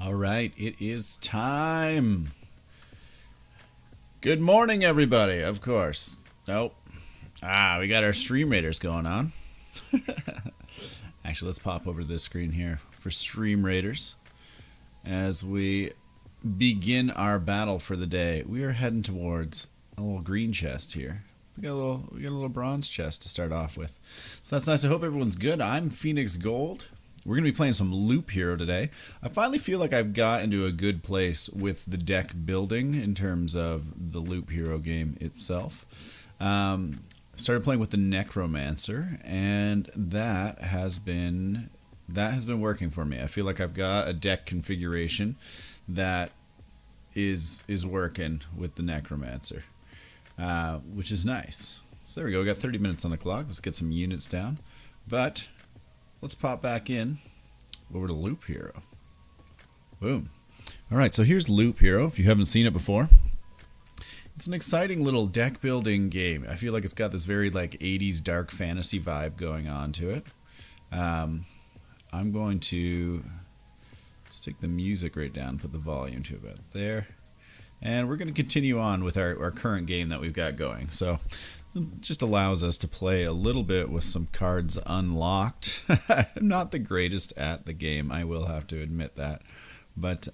All right, it is time. Good morning, everybody, of course. Nope. We got our Stream Raiders going on. Actually, let's pop over to this screen here for Stream Raiders. As we begin our battle for the day, we are heading towards a little green chest here. We got a little bronze chest to start off with. So that's nice. I hope everyone's good. I'm FnxAu. We're going to be playing some Loop Hero today. I finally feel like I've got into a good place with the deck building in terms of the Loop Hero game itself. Started playing with the Necromancer, and that has been working for me. I feel like I've got a deck configuration that is working with the Necromancer, which is nice. So there we go. We got 30 minutes on the clock. Let's get some units down. But let's pop back in over to Loop Hero. Boom. All right, so here's Loop Hero. If you haven't seen it before, it's an exciting little deck building game. I feel like it's got this very like 80s dark fantasy vibe going on to it. I'm going to stick the music right down, put the volume to about there. And we're going to continue on with our current game that we've got going. So it just allows us to play a little bit with some cards unlocked. I'm not the greatest at the game, I will have to admit that. But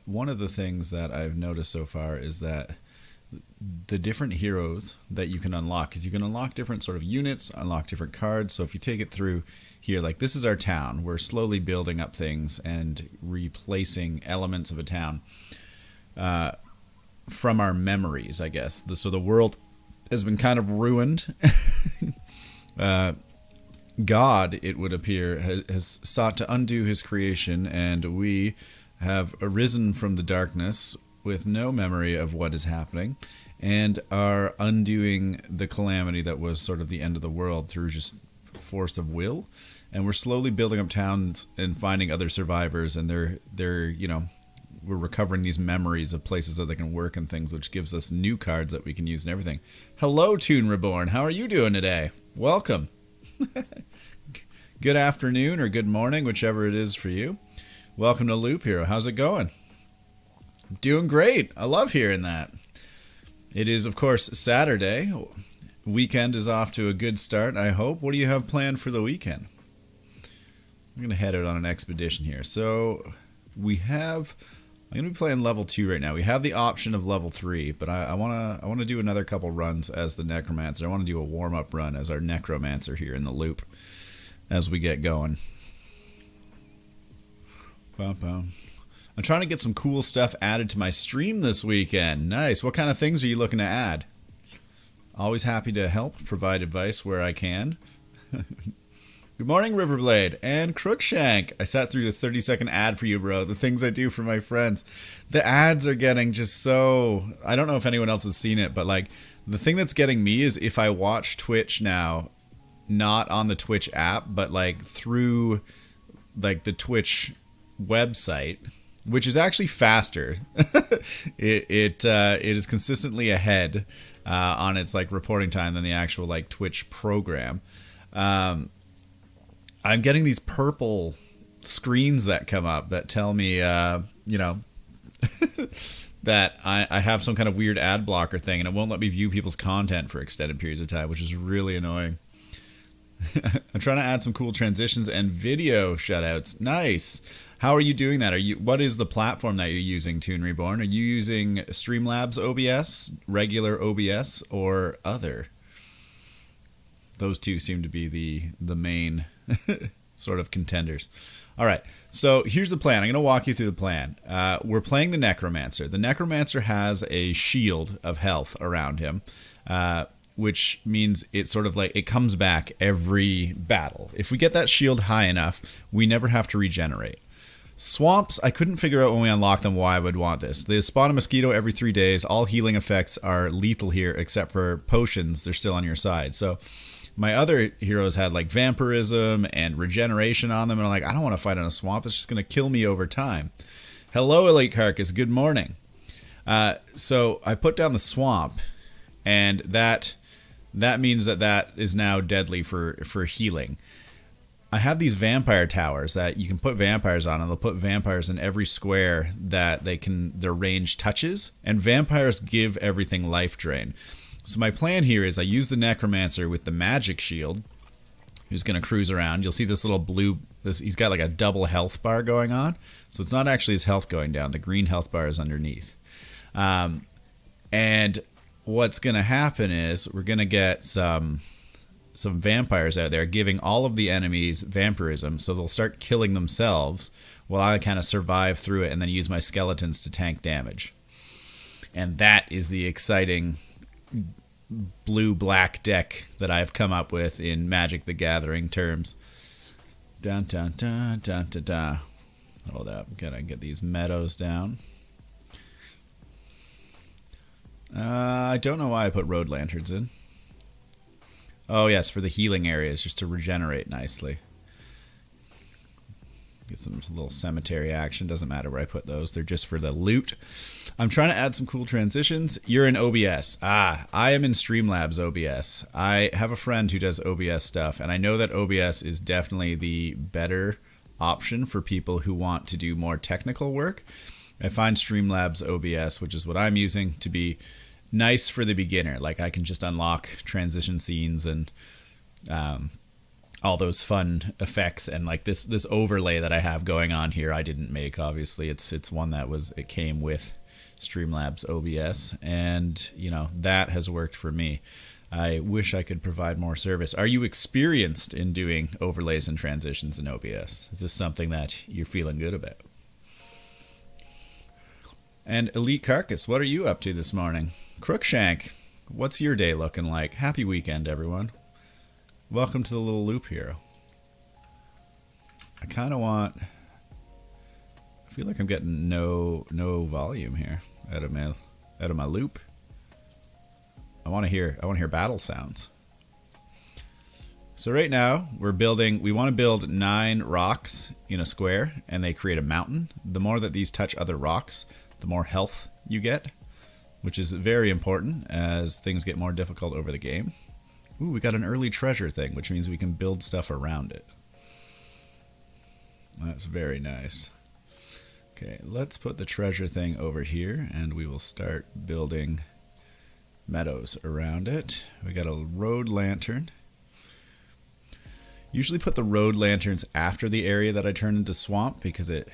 one of the things that I've noticed so far is that the different heroes that you can unlock, because you can unlock different sort of units, unlock different cards. So if you take it through here, like this is our town. We're slowly building up things and replacing elements of a town from our memories, I guess. So the world has been kind of ruined. God, it would appear, has sought to undo his creation, and we have arisen from the darkness with no memory of what is happening, and are undoing the calamity that was sort of the end of the world through just force of will. And we're slowly building up towns and finding other survivors, and they're we're recovering these memories of places that they can work and things, which gives us new cards that we can use and everything. Hello, Toon Reborn. How are you doing today? Welcome. Good afternoon or good morning, whichever it is for you. Welcome to Loop Hero. How's it going? Doing great. I love hearing that. It is, of course, Saturday. Weekend is off to a good start, I hope. What do you have planned for the weekend? I'm going to head out on an expedition here. So I'm going to be playing level 2 right now. We have the option of level 3, but I want to do another couple runs as the Necromancer. I want to do a warm-up run as our Necromancer here in the loop as we get going. I'm trying to get some cool stuff added to my stream this weekend. Nice. What kind of things are you looking to add? Always happy to help, provide advice where I can. Good morning, Riverblade and Crookshank. I sat through the 30-second ad for you, bro. The things I do for my friends. The ads are getting just so... I don't know if anyone else has seen it, but like the thing that's getting me is if I watch Twitch now, not on the Twitch app, but like through like the Twitch website, which is actually faster. It is consistently ahead on its like reporting time than the actual like Twitch program. I'm getting these purple screens that come up that tell me, that I have some kind of weird ad blocker thing, and it won't let me view people's content for extended periods of time, which is really annoying. I'm trying to add some cool transitions and video shutouts. Nice. How are you doing that? What is the platform that you're using, Toon Reborn? Are you using Streamlabs OBS, regular OBS, or other? Those two seem to be the main sort of contenders. All right, so here's the plan. I'm going to walk you through the plan. We're playing the Necromancer. The Necromancer has a shield of health around him, which means it sort of like it comes back every battle. If we get that shield high enough, we never have to regenerate. Swamps, I couldn't figure out when we unlock them why I would want this. They spawn a mosquito every 3 days. All healing effects are lethal here, except for potions. They're still on your side. So my other heroes had like vampirism and regeneration on them, and I'm like, I don't want to fight on a swamp. That's just going to kill me over time. Hello, Elite Carcass. Good morning. So I put down the swamp, and that means that is now deadly for healing. I have these vampire towers that you can put vampires on, and they'll put vampires in every square that their range touches, and vampires give everything life drain. So my plan here is I use the necromancer with the magic shield, who's going to cruise around. You'll see this little blue, he's got like a double health bar going on, so it's not actually his health going down. The green health bar is underneath. And what's going to happen is we're going to get some vampires out there giving all of the enemies vampirism, so they'll start killing themselves while I kind of survive through it and then use my skeletons to tank damage. And that is the exciting blue-black deck that I've come up with in Magic the Gathering terms. Dun dun dun dun dun dun. Hold up, gotta get these meadows down. I don't know why I put road lanterns in. Oh yes, for the healing areas, just to regenerate nicely. Get some little cemetery action. Doesn't matter where I put those. They're just for the loot. I'm trying to add some cool transitions. You're in OBS. I am in Streamlabs OBS. I have a friend who does OBS stuff, and I know that OBS is definitely the better option for people who want to do more technical work. I find Streamlabs OBS, which is what I'm using, to be nice for the beginner. Like I can just unlock transition scenes and all those fun effects, and like this overlay that I have going on here I didn't make, obviously. It's one that it came with Streamlabs OBS, and you know, that has worked for me. I wish I could provide more service. Are you experienced in doing overlays and transitions in OBS? Is this something that you're feeling good about? And Elite Carcass, what are you up to this morning? Crookshank, what's your day looking like? Happy weekend, everyone. Welcome to the little loop hero. I kind of want... I feel like I'm getting no volume here out of my loop. I want to hear battle sounds. So right now we want to build 9 rocks in a square, and they create a mountain. The more that these touch other rocks, the more health you get, which is very important as things get more difficult over the game. Ooh, we got an early treasure thing, which means we can build stuff around it. That's very nice. Okay, let's put the treasure thing over here, and we will start building meadows around it. We got a road lantern. Usually put the road lanterns after the area that I turn into swamp, because the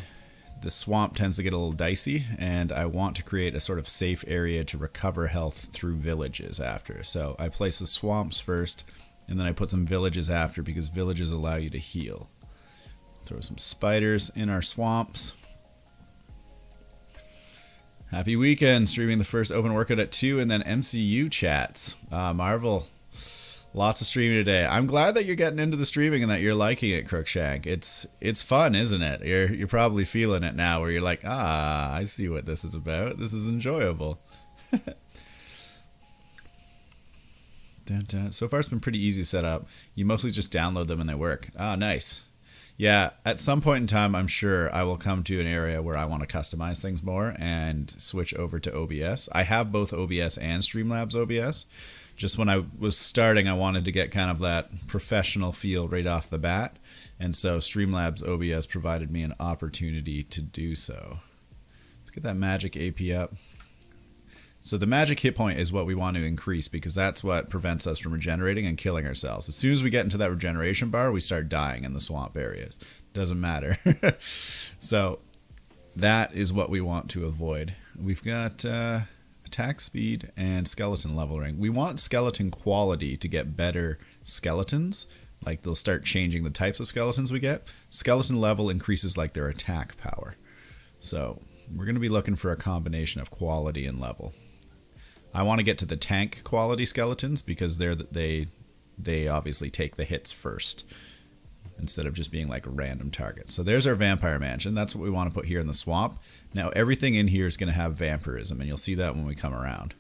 swamp tends to get a little dicey, and I want to create a sort of safe area to recover health through villages after. So I place the swamps first, and then I put some villages after, because villages allow you to heal. Throw some spiders in our swamps. Happy weekend, streaming the first open workout at 2, and then MCU chats. Marvel, lots of streaming today. I'm glad that you're getting into the streaming and that you're liking it, Crookshank. It's fun, isn't it? You're probably feeling it now, where you're like, I see what this is about. This is enjoyable. So far it's been pretty easy to set up. You mostly just download them and they work. Nice. Yeah, at some point in time, I'm sure I will come to an area where I want to customize things more and switch over to OBS. I have both OBS and Streamlabs OBS. Just when I was starting, I wanted to get kind of that professional feel right off the bat. And so Streamlabs OBS provided me an opportunity to do so. Let's get that magic AP up. So the magic hit point is what we want to increase, because that's what prevents us from regenerating and killing ourselves. As soon as we get into that regeneration bar, we start dying in the swamp areas. Doesn't matter. So that is what we want to avoid. We've got attack speed and skeleton leveling. We want skeleton quality to get better skeletons. Like they'll start changing the types of skeletons we get. Skeleton level increases like their attack power. So we're going to be looking for a combination of quality and level. I want to get to the tank quality skeletons, because they obviously take the hits first instead of just being like a random target. So there's our vampire mansion. That's what we want to put here in the swamp. Now everything in here is going to have vampirism, and you'll see that when we come around.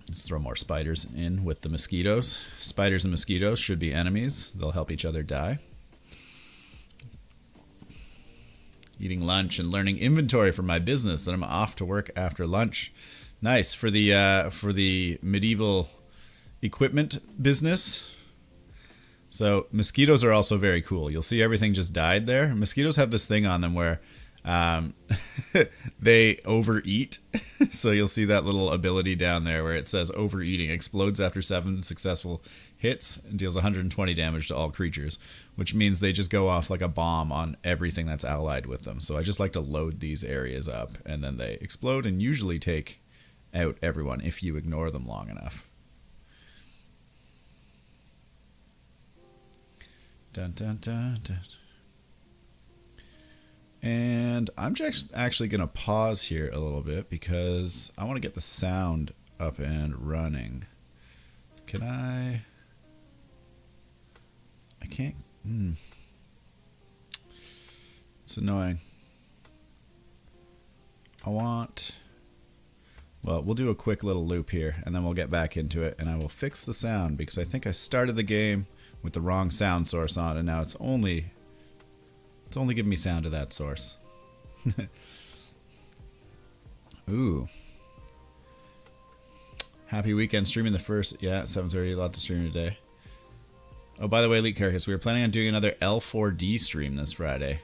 Let's throw more spiders in with the mosquitoes. Spiders and mosquitoes should be enemies. They'll help each other die. Eating lunch and learning inventory for my business, then I'm off to work after lunch. Nice. For the medieval equipment business, So mosquitoes are also very cool. You'll see everything just died there. Mosquitoes have this thing on them where they overeat. So you'll see that little ability down there where it says overeating. Explodes after 7 successful hits and deals 120 damage to all creatures, which means they just go off like a bomb on everything that's allied with them. So I just like to load these areas up, and then they explode and usually take out everyone if you ignore them long enough. Dun, dun, dun, dun. And I'm just actually going to pause here a little bit because I want to get the sound up and running. Can I? I can't. It's annoying. Well, we'll do a quick little loop here and then we'll get back into it, and I will fix the sound because I think I started the game with the wrong sound source on, and now it's only giving me sound to that source. Ooh. Happy weekend. Streaming the first, 7:30, lots of streaming today. Oh, by the way, Elite Characters, we were planning on doing another L4D stream this Friday.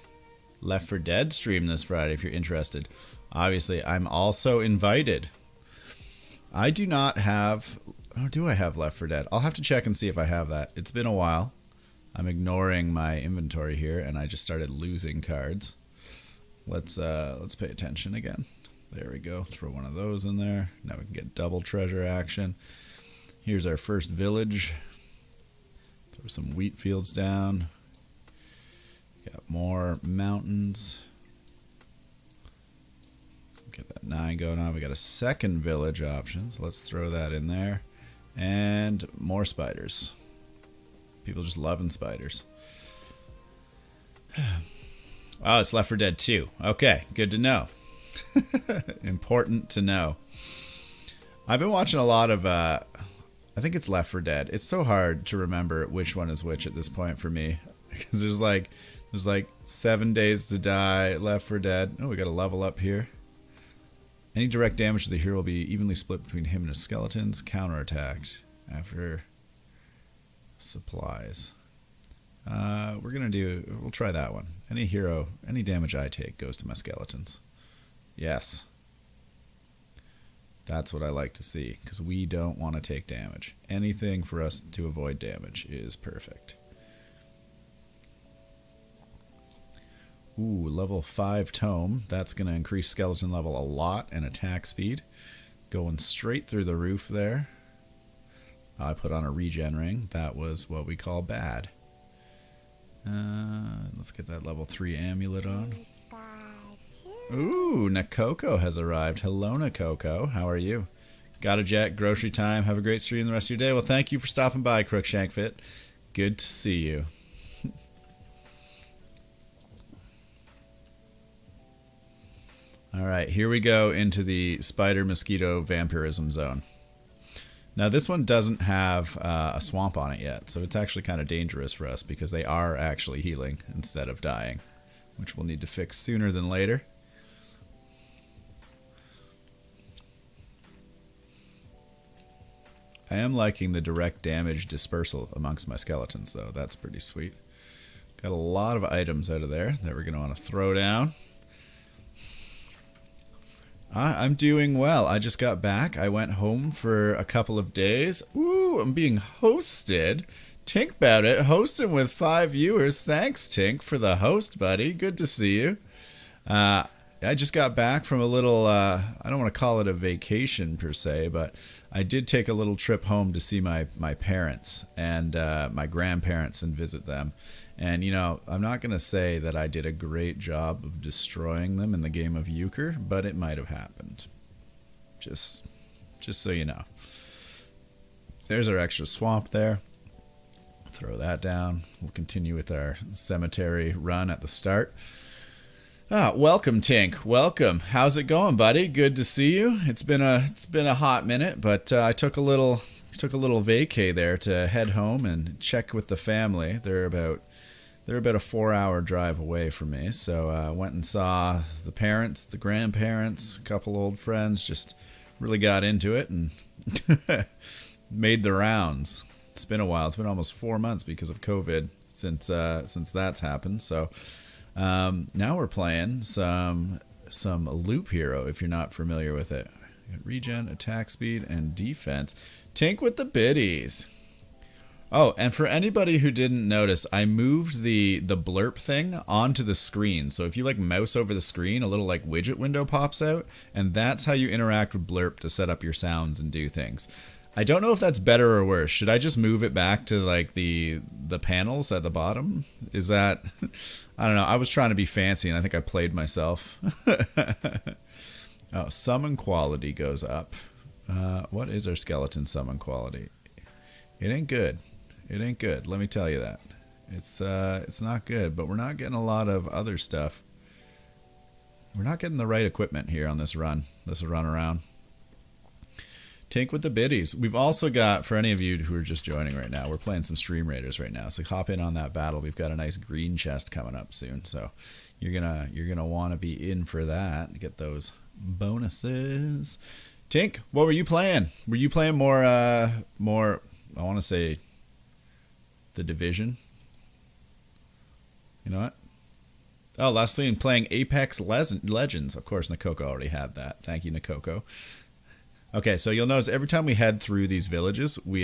Left 4 Dead stream this Friday if you're interested. Obviously, I'm also invited. I do not have... Oh, do I have Left 4 Dead? I'll have to check and see if I have that. It's been a while. I'm ignoring my inventory here, and I just started losing cards. Let's pay attention again. There we go. Throw one of those in there. Now we can get double treasure action. Here's our first village. Throw some wheat fields down. Got more mountains. Let's get that 9 going on. We got a second village option, so let's throw that in there. And more spiders. People just loving spiders. Oh, it's Left 4 Dead 2. Okay, good to know. Important to know. I've been watching a lot of... I think it's Left 4 Dead. It's so hard to remember which one is which at this point for me. Because there's like 7 Days to Die, Left 4 Dead. Oh, we got a level up here. Any direct damage to the hero will be evenly split between him and his skeletons. Counterattacked after supplies. We'll try that one. Any damage I take goes to my skeletons. Yes. That's what I like to see, because we don't want to take damage. Anything for us to avoid damage is perfect. Ooh, level 5 tome. That's going to increase skeleton level a lot and attack speed. Going straight through the roof there. I put on a regen ring. That was what we call bad. Let's get that level 3 amulet on. Ooh, Nakoko has arrived. Hello, Nakoko. How are you? Got a jet, grocery time. Have a great stream the rest of your day. Well, thank you for stopping by, Crookshankfit. Good to see you. All right, here we go into the spider mosquito vampirism zone. Now, this one doesn't have a swamp on it yet, so it's actually kind of dangerous for us because they are actually healing instead of dying, which we'll need to fix sooner than later. I am liking the direct damage dispersal amongst my skeletons, though. That's pretty sweet. Got a lot of items out of there that we're going to want to throw down. I'm doing well. I just got back. I went home for a couple of days. Ooh, I'm being hosted. Tink about it. Hosting with 5 viewers. Thanks, Tink, for the host, buddy. Good to see you. I just got back from a little, I don't want to call it a vacation per se, but I did take a little trip home to see my parents and my grandparents and visit them. And, you know, I'm not going to say that I did a great job of destroying them in the game of Euchre, but it might have happened. Just so you know. There's our extra swamp there. Throw that down. We'll continue with our cemetery run at the start. Welcome, Tink. Welcome. How's it going, buddy? Good to see you. It's been a hot minute, but I took a little vacay there to head home and check with the family. They're about a 4-hour drive away from me, so I went and saw the parents, the grandparents, a couple old friends. Just really got into it and made the rounds. It's been a while. It's been almost 4 months because of COVID since that's happened. So now we're playing some Loop Hero, if you're not familiar with it. Regen, attack speed, and defense. Tink with the biddies. Oh, and for anybody who didn't notice, I moved the blurp thing onto the screen. So if you like mouse over the screen, a little like widget window pops out, and that's how you interact with blurp to set up your sounds and do things. I don't know if that's better or worse. Should I just move it back to like the panels at the bottom? Is that... I don't know. I was trying to be fancy, and I think I played myself. Oh, summon quality goes up. What is our skeleton summon quality? It ain't good. It ain't good. Let me tell you that. It's not good, but we're not getting a lot of other stuff. We're not getting the right equipment here on this run around. Tink with the biddies. We've also got, for any of you who are just joining right now, we're playing some Stream Raiders right now. So hop in on that battle. We've got a nice green chest coming up soon. So you're gonna want to be in for that to get those bonuses. Tink, what were you playing? Were you playing more I want to say The Division? You know what? Oh, lastly, playing Apex Legends. Of course, Nakoko already had that. Thank you, Nakoko. Okay, so you'll notice every time we head through these villages, we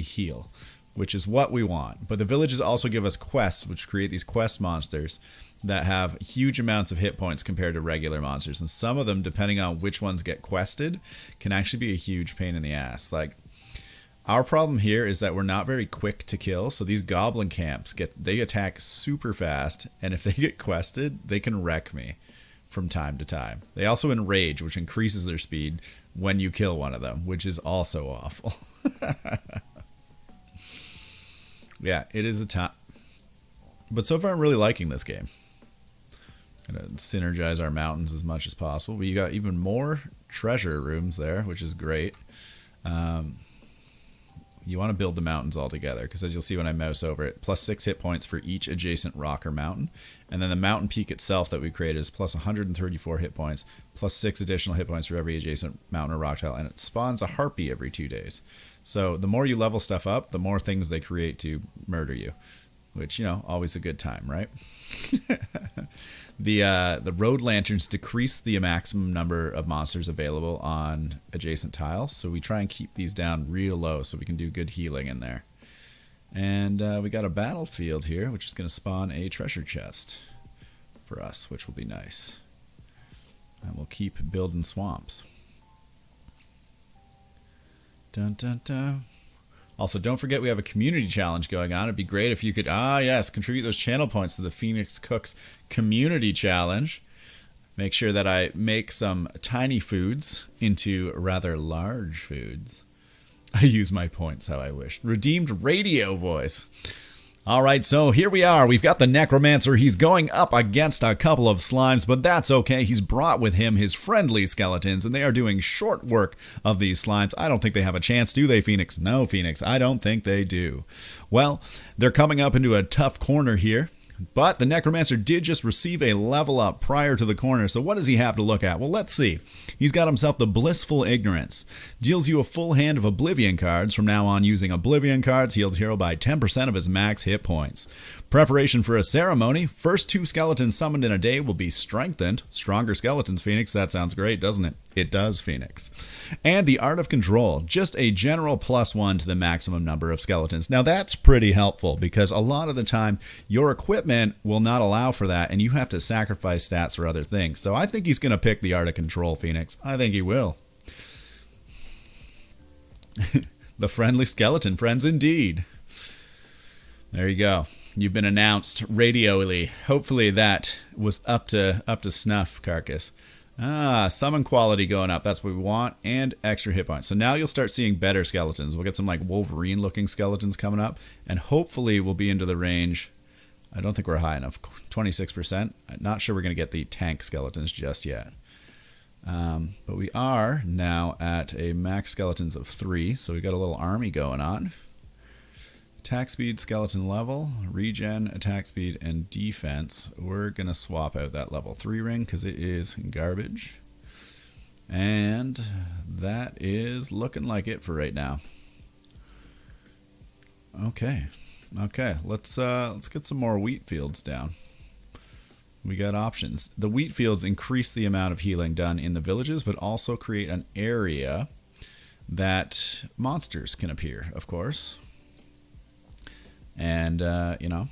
heal, which is what we want. But the villages also give us quests, which create these quest monsters that have huge amounts of hit points compared to regular monsters. And some of them, depending on which ones get quested, can actually be a huge pain in the ass. Like, our problem here is that we're not very quick to kill. So these goblin camps, they attack super fast. And if they get quested, they can wreck me from time to time. They also enrage, which increases their speed when you kill one of them, which is also awful. Yeah, it is a time. But so far, I'm really liking this game. Gonna synergize our mountains as much as possible. But you got even more treasure rooms there, which is great. You want to build the mountains all together, because as you'll see when I mouse over it, plus 6 hit points for each adjacent rock or mountain. And then the mountain peak itself that we created is plus 134 hit points, plus 6 additional hit points for every adjacent mountain or rock tile, and it spawns a harpy every 2 days. So the more you level stuff up, the more things they create to murder you, which, you know, always a good time, right? The road lanterns decrease the maximum number of monsters available on adjacent tiles, so we try and keep these down real low so we can do good healing in there. And we got a battlefield here, which is going to spawn a treasure chest for us, which will be nice. And we'll keep building swamps. Dun dun dun. Also, don't forget we have a community challenge going on. It'd be great if you could, contribute those channel points to the Phoenix Cooks Community Challenge. Make sure that I make some tiny foods into rather large foods. I use my points how I wish. Redeemed radio voice. All right, so here we are. We've got the Necromancer. He's going up against a couple of slimes, but that's okay. He's brought with him his friendly skeletons, and they are doing short work of these slimes. I don't think they have a chance, do they, Phoenix? No, Phoenix, I don't think they do. Well, they're coming up into a tough corner here. But the Necromancer did just receive a level up prior to the corner, so what does he have to look at? Well, let's see. He's got himself the Blissful Ignorance. Deals you a full hand of Oblivion cards. From now on, using Oblivion cards, heals hero by 10% of his max hit points. Preparation for a ceremony. First 2 skeletons summoned in a day will be strengthened. Stronger skeletons, Phoenix. That sounds great, doesn't it? It does, Phoenix. And the Art of Control. Just a general +1 to the maximum number of skeletons. Now that's pretty helpful, because a lot of the time your equipment will not allow for that, and you have to sacrifice stats for other things. So I think he's going to pick the Art of Control, Phoenix. I think he will. The friendly skeleton friends indeed. There you go. You've been announced radially. Hopefully that was up to snuff, Carcass. Summon quality going up. That's what we want. And extra hit points. So now you'll start seeing better skeletons. We'll get some like Wolverine-looking skeletons coming up. And hopefully we'll be into the range. I don't think we're high enough. 26%. I'm not sure we're going to get the tank skeletons just yet. But we are now at a max skeletons of 3. So we got a little army going on. Attack speed, skeleton level, regen, attack speed, and defense. We're going to swap out that level 3 ring because it is garbage. And that is looking like it for right now. Okay. Okay. Let's get some more wheat fields down. We got options. The wheat fields increase the amount of healing done in the villages, but also create an area that monsters can appear, of course. And, you know,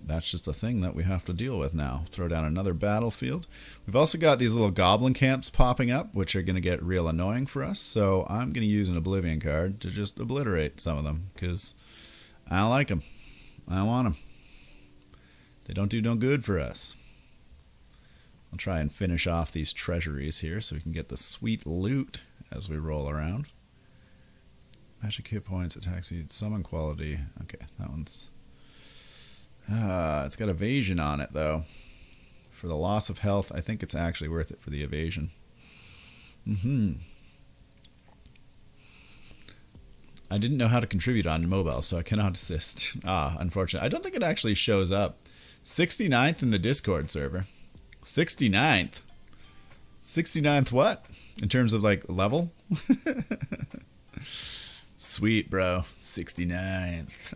that's just a thing that we have to deal with now. Throw down another battlefield. We've also got these little goblin camps popping up, which are going to get real annoying for us. So I'm going to use an Oblivion card to just obliterate some of them, because I don't like them. I don't want them. They don't do no good for us. I'll try and finish off these treasuries here so we can get the sweet loot as we roll around. Magic hit points, attack speed, summon quality. Okay, that one's... it's got evasion on it, though. For the loss of health, I think it's actually worth it for the evasion. I didn't know how to contribute on mobile, so I cannot assist. Unfortunately. I don't think it actually shows up. 69th in the Discord server. 69th? 69th what? In terms of, like, level? Sweet, bro. 69th.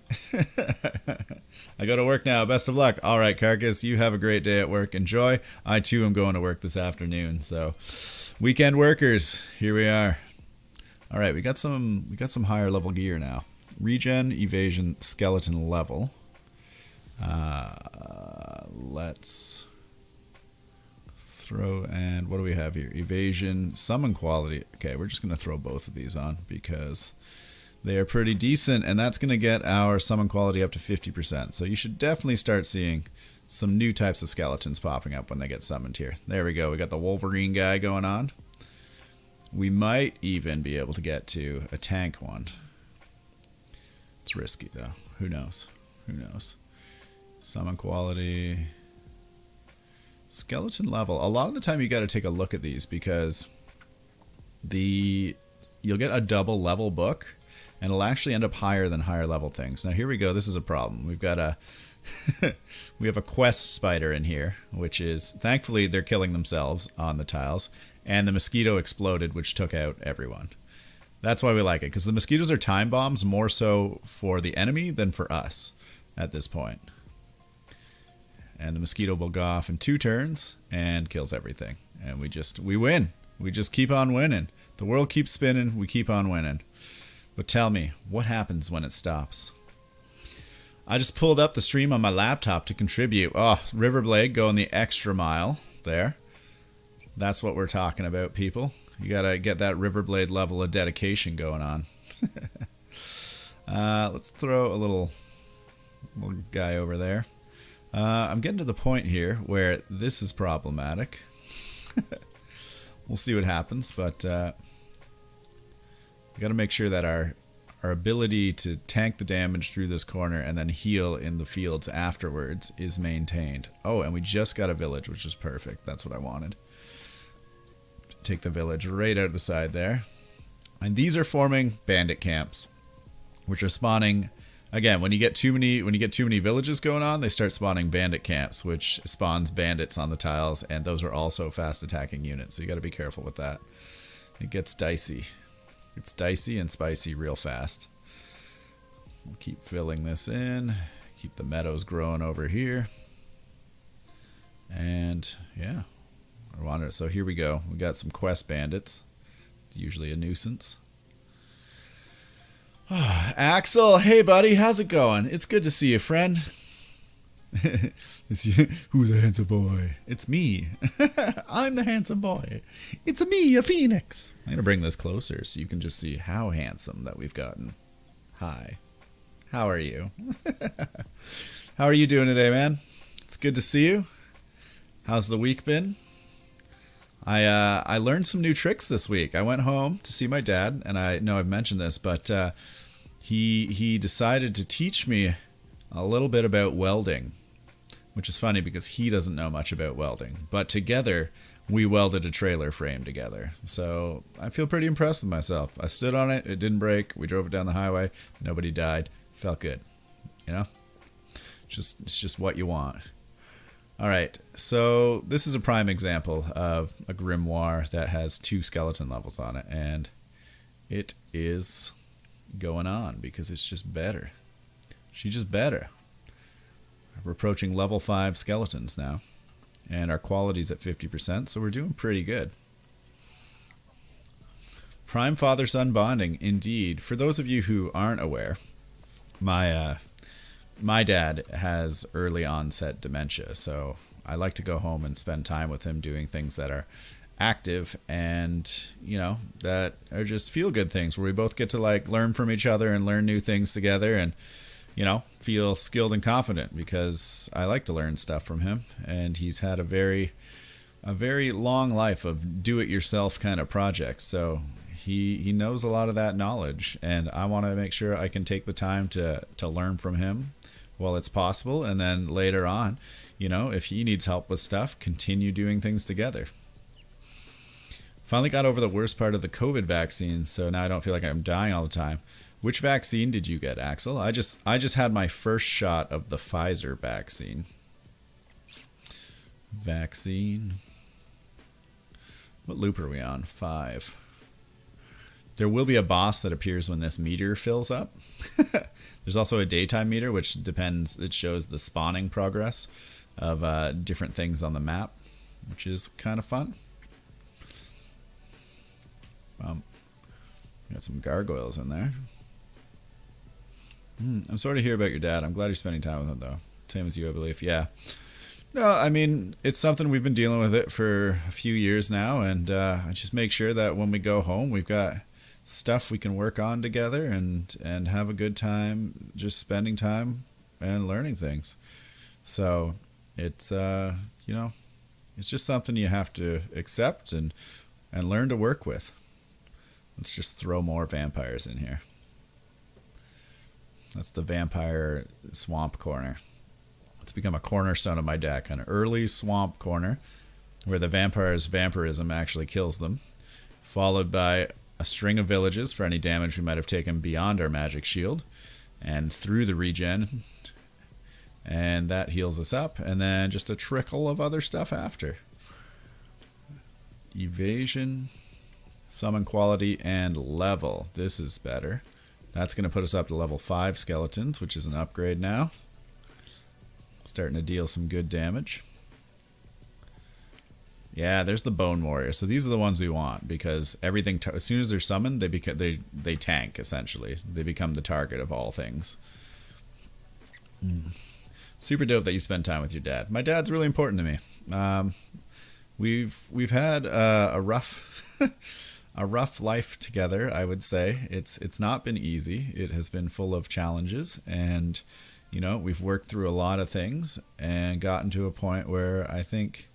I go to work now. Best of luck. All right, Carcass, you have a great day at work. Enjoy. I, too, am going to work this afternoon. So, weekend workers, here we are. All right, we got some higher level gear now. Regen, evasion, skeleton level. Let's throw, and what do we have here? Evasion, summon quality. Okay, we're just going to throw both of these on because they are pretty decent, and that's going to get our summon quality up to 50%. So you should definitely start seeing some new types of skeletons popping up when they get summoned here. There we go. We got the Wolverine guy going on. We might even be able to get to a tank one. It's risky, though. Who knows? Who knows? Summon quality... Skeleton level. A lot of the time you got to take a look at these because you'll get a double level book and it'll actually end up higher than higher level things. Now here we go. This is a problem. We've got a we have a quest spider in here, which is thankfully they're killing themselves on the tiles, and the mosquito exploded, which took out everyone. That's why we like it, because the mosquitoes are time bombs more so for the enemy than for us at this point. And the mosquito will go off in 2 turns and kills everything. And we win. We just keep on winning. The world keeps spinning. We keep on winning. But tell me, what happens when it stops? I just pulled up the stream on my laptop to contribute. Oh, Riverblade going the extra mile there. That's what we're talking about, people. You got to get that Riverblade level of dedication going on. Let's throw a little guy over there. I'm getting to the point here where this is problematic. We'll see what happens, but we got to make sure that our ability to tank the damage through this corner and then heal in the fields afterwards is maintained. Oh, and we just got a village, which is perfect. That's what I wanted. Take the village right out of the side there. And these are forming bandit camps, which are spawning... Again, when you get too many villages going on, they start spawning bandit camps, which spawns bandits on the tiles, and those are also fast attacking units. So you got to be careful with that. It gets dicey. It's dicey and spicy real fast. We'll keep filling this in. Keep the meadows growing over here. And yeah, I wanted. So here we go. We got some quest bandits. It's usually a nuisance. Axel, hey buddy, how's it going? It's good to see you, friend. Who's a handsome boy? It's me. I'm the handsome boy. It's me, a phoenix. I'm going to bring this closer so you can just see how handsome that we've gotten. Hi. How are you? How are you doing today, man? It's good to see you. How's the week been? I learned some new tricks this week. I went home to see my dad, and I know I've mentioned this, but he decided to teach me a little bit about welding, which is funny because he doesn't know much about welding. But together, we welded a trailer frame together. So I feel pretty impressed with myself. I stood on it. It didn't break. We drove it down the highway. Nobody died. Felt good. You know? It's just what you want. All right, so this is a prime example of a grimoire that has 2 skeleton levels on it, and it is going on because it's just better. She's just better. We're approaching level 5 skeletons now. And our quality's at 50%, so we're doing pretty good. Prime father-son bonding, indeed. For those of you who aren't aware, my dad has early onset dementia, so I like to go home and spend time with him doing things that are active and, you know, that are just feel-good things where we both get to like learn from each other and learn new things together and, you know, feel skilled and confident, because I like to learn stuff from him, and he's had a very long life of do-it-yourself kind of projects, so he knows a lot of that knowledge, and I want to make sure I can take the time to learn from him while it's possible, and then later on, you know, if he needs help with stuff, continue doing things together. Finally got over the worst part of the COVID vaccine, so now I don't feel like I'm dying all the time. Which vaccine did you get, Axel? I just had my first shot of the Pfizer vaccine. Vaccine. What loop are we on? 5. There will be a boss that appears when this meter fills up. There's also a daytime meter, which depends. It shows the spawning progress of different things on the map, which is kind of fun. Got some gargoyles in there. I'm sorry to hear about your dad. I'm glad you're spending time with him, though. Same as you, I believe. Yeah. No, I mean, it's something we've been dealing with it for a few years now, and I just make sure that when we go home, we've got stuff we can work on together and have a good time just spending time and learning things. So it's, you know, it's just something you have to accept and learn to work with. Let's just throw more vampires in here. That's the vampire swamp corner. It's become a cornerstone of my deck, an early swamp corner where the vampire's vampirism actually kills them, followed by a string of villages for any damage we might have taken beyond our magic shield and through the regen, and that heals us up, and then just a trickle of other stuff after. Evasion, summon quality, and level. This is better. That's going to put us up to level 5 skeletons, which is an upgrade now. Starting to deal some good damage. Yeah, there's the Bone Warrior. So these are the ones we want, because everything, as soon as they're summoned, they tank, essentially. They become the target of all things. Super dope that you spend time with your dad. My dad's really important to me. We've had a rough a rough life together, I would say. It's not been easy. It has been full of challenges, and you know, we've worked through a lot of things and gotten to a point where I think,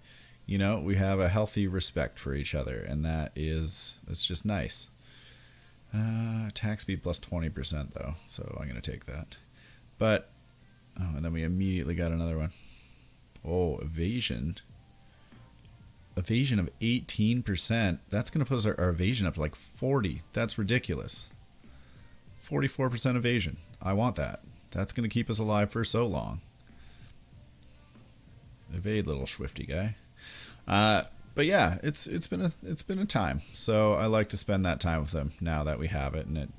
you know, we have a healthy respect for each other, and it's just nice. Attack speed plus 20% though, so I'm gonna take that. But and then we immediately got another one. Oh, evasion. Evasion of 18%. That's going to put our evasion up to like 40. That's ridiculous. 44% evasion. I want that. That's going to keep us alive for so long. Evade, little swifty guy. But yeah, it's been a time. So I like to spend that time with them now that we have it, and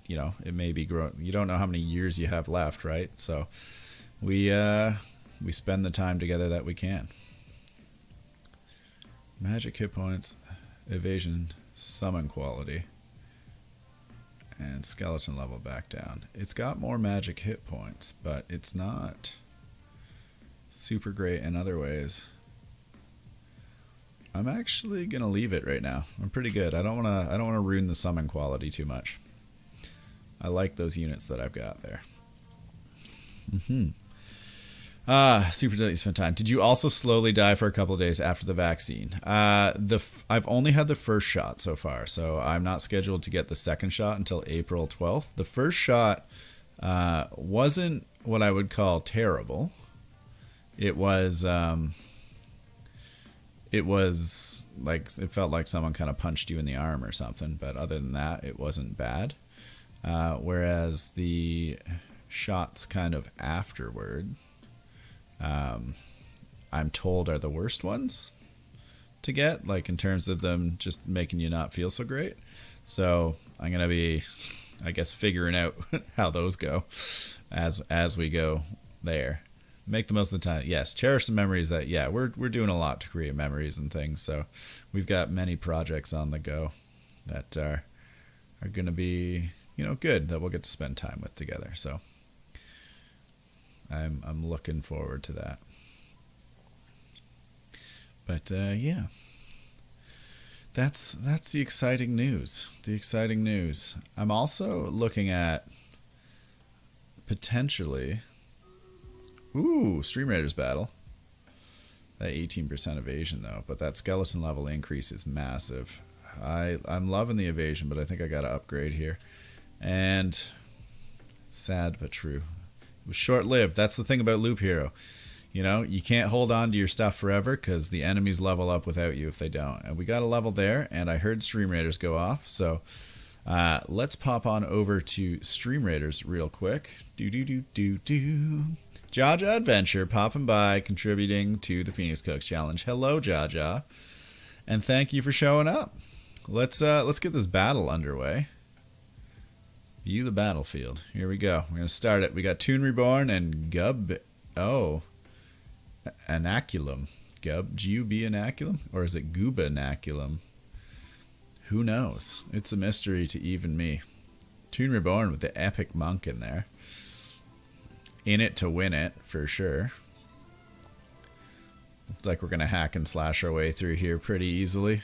it may be growing. You don't know how many years you have left, right? So we spend the time together that we can. Magic hit points, evasion, summon quality, and skeleton level back down. It's got more magic hit points, but it's not super great in other ways. I'm actually gonna leave it right now. I'm pretty good. I don't wanna ruin the summon quality too much. I like those units that I've got there. Super that you spent time. Did you also slowly die for a couple of days after the vaccine? I've only had the first shot so far, so I'm not scheduled to get the second shot until April 12th. The first shot wasn't what I would call terrible. It was like, it felt like someone kind of punched you in the arm or something, but other than that, it wasn't bad. Whereas the shots kind of afterward, I'm told are the worst ones to get, like in terms of them just making you not feel so great. So I'm going to be, I guess, figuring out how those go. as we go there. Make the most of the time. Yes, cherish the memories that, yeah, we're doing a lot to create memories and things. So we've got many projects on the go that are going to be, good, that we'll get to spend time with together. So I'm looking forward to that. But yeah, that's the exciting news. The exciting news. I'm also looking at potentially, Stream Raiders battle. That 18% evasion though, but that skeleton level increase is massive. I'm loving the evasion, but I think I got to upgrade here. And sad but true. It was short-lived. That's the thing about Loop Hero. You can't hold on to your stuff forever because the enemies level up without you if they don't. And we got a level there, and I heard Stream Raiders go off. So let's pop on over to Stream Raiders real quick. Jaja Adventure popping by, contributing to the Phoenix Cooks Challenge. Hello, Jaja. And thank you for showing up. Let's get this battle underway. View the battlefield. Here we go. We're going to start it. We got Toon Reborn and Anaculum. G-U-B Anaculum? Or is it Gooba Anaculum? Who knows? It's a mystery to even me. Toon Reborn with the epic monk in there. In it to win it, for sure. Looks like we're going to hack and slash our way through here pretty easily.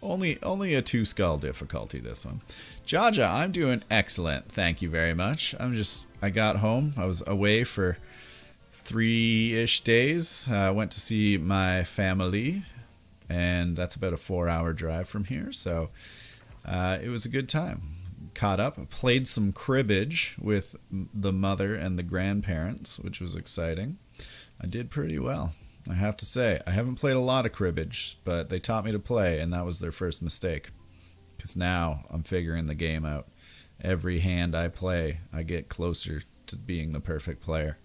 Only a 2-skull difficulty, this one. Jaja, I'm doing excellent. Thank you very much. I got home. I was away for 3-ish days. Went to see my family, and that's about a 4-hour drive from here. So it was a good time. Caught up, played some cribbage with the mother and the grandparents, which was exciting. I did pretty well, I have to say. I haven't played a lot of cribbage, but they taught me to play, and that was their first mistake. Because now I'm figuring the game out. Every hand I play, I get closer to being the perfect player.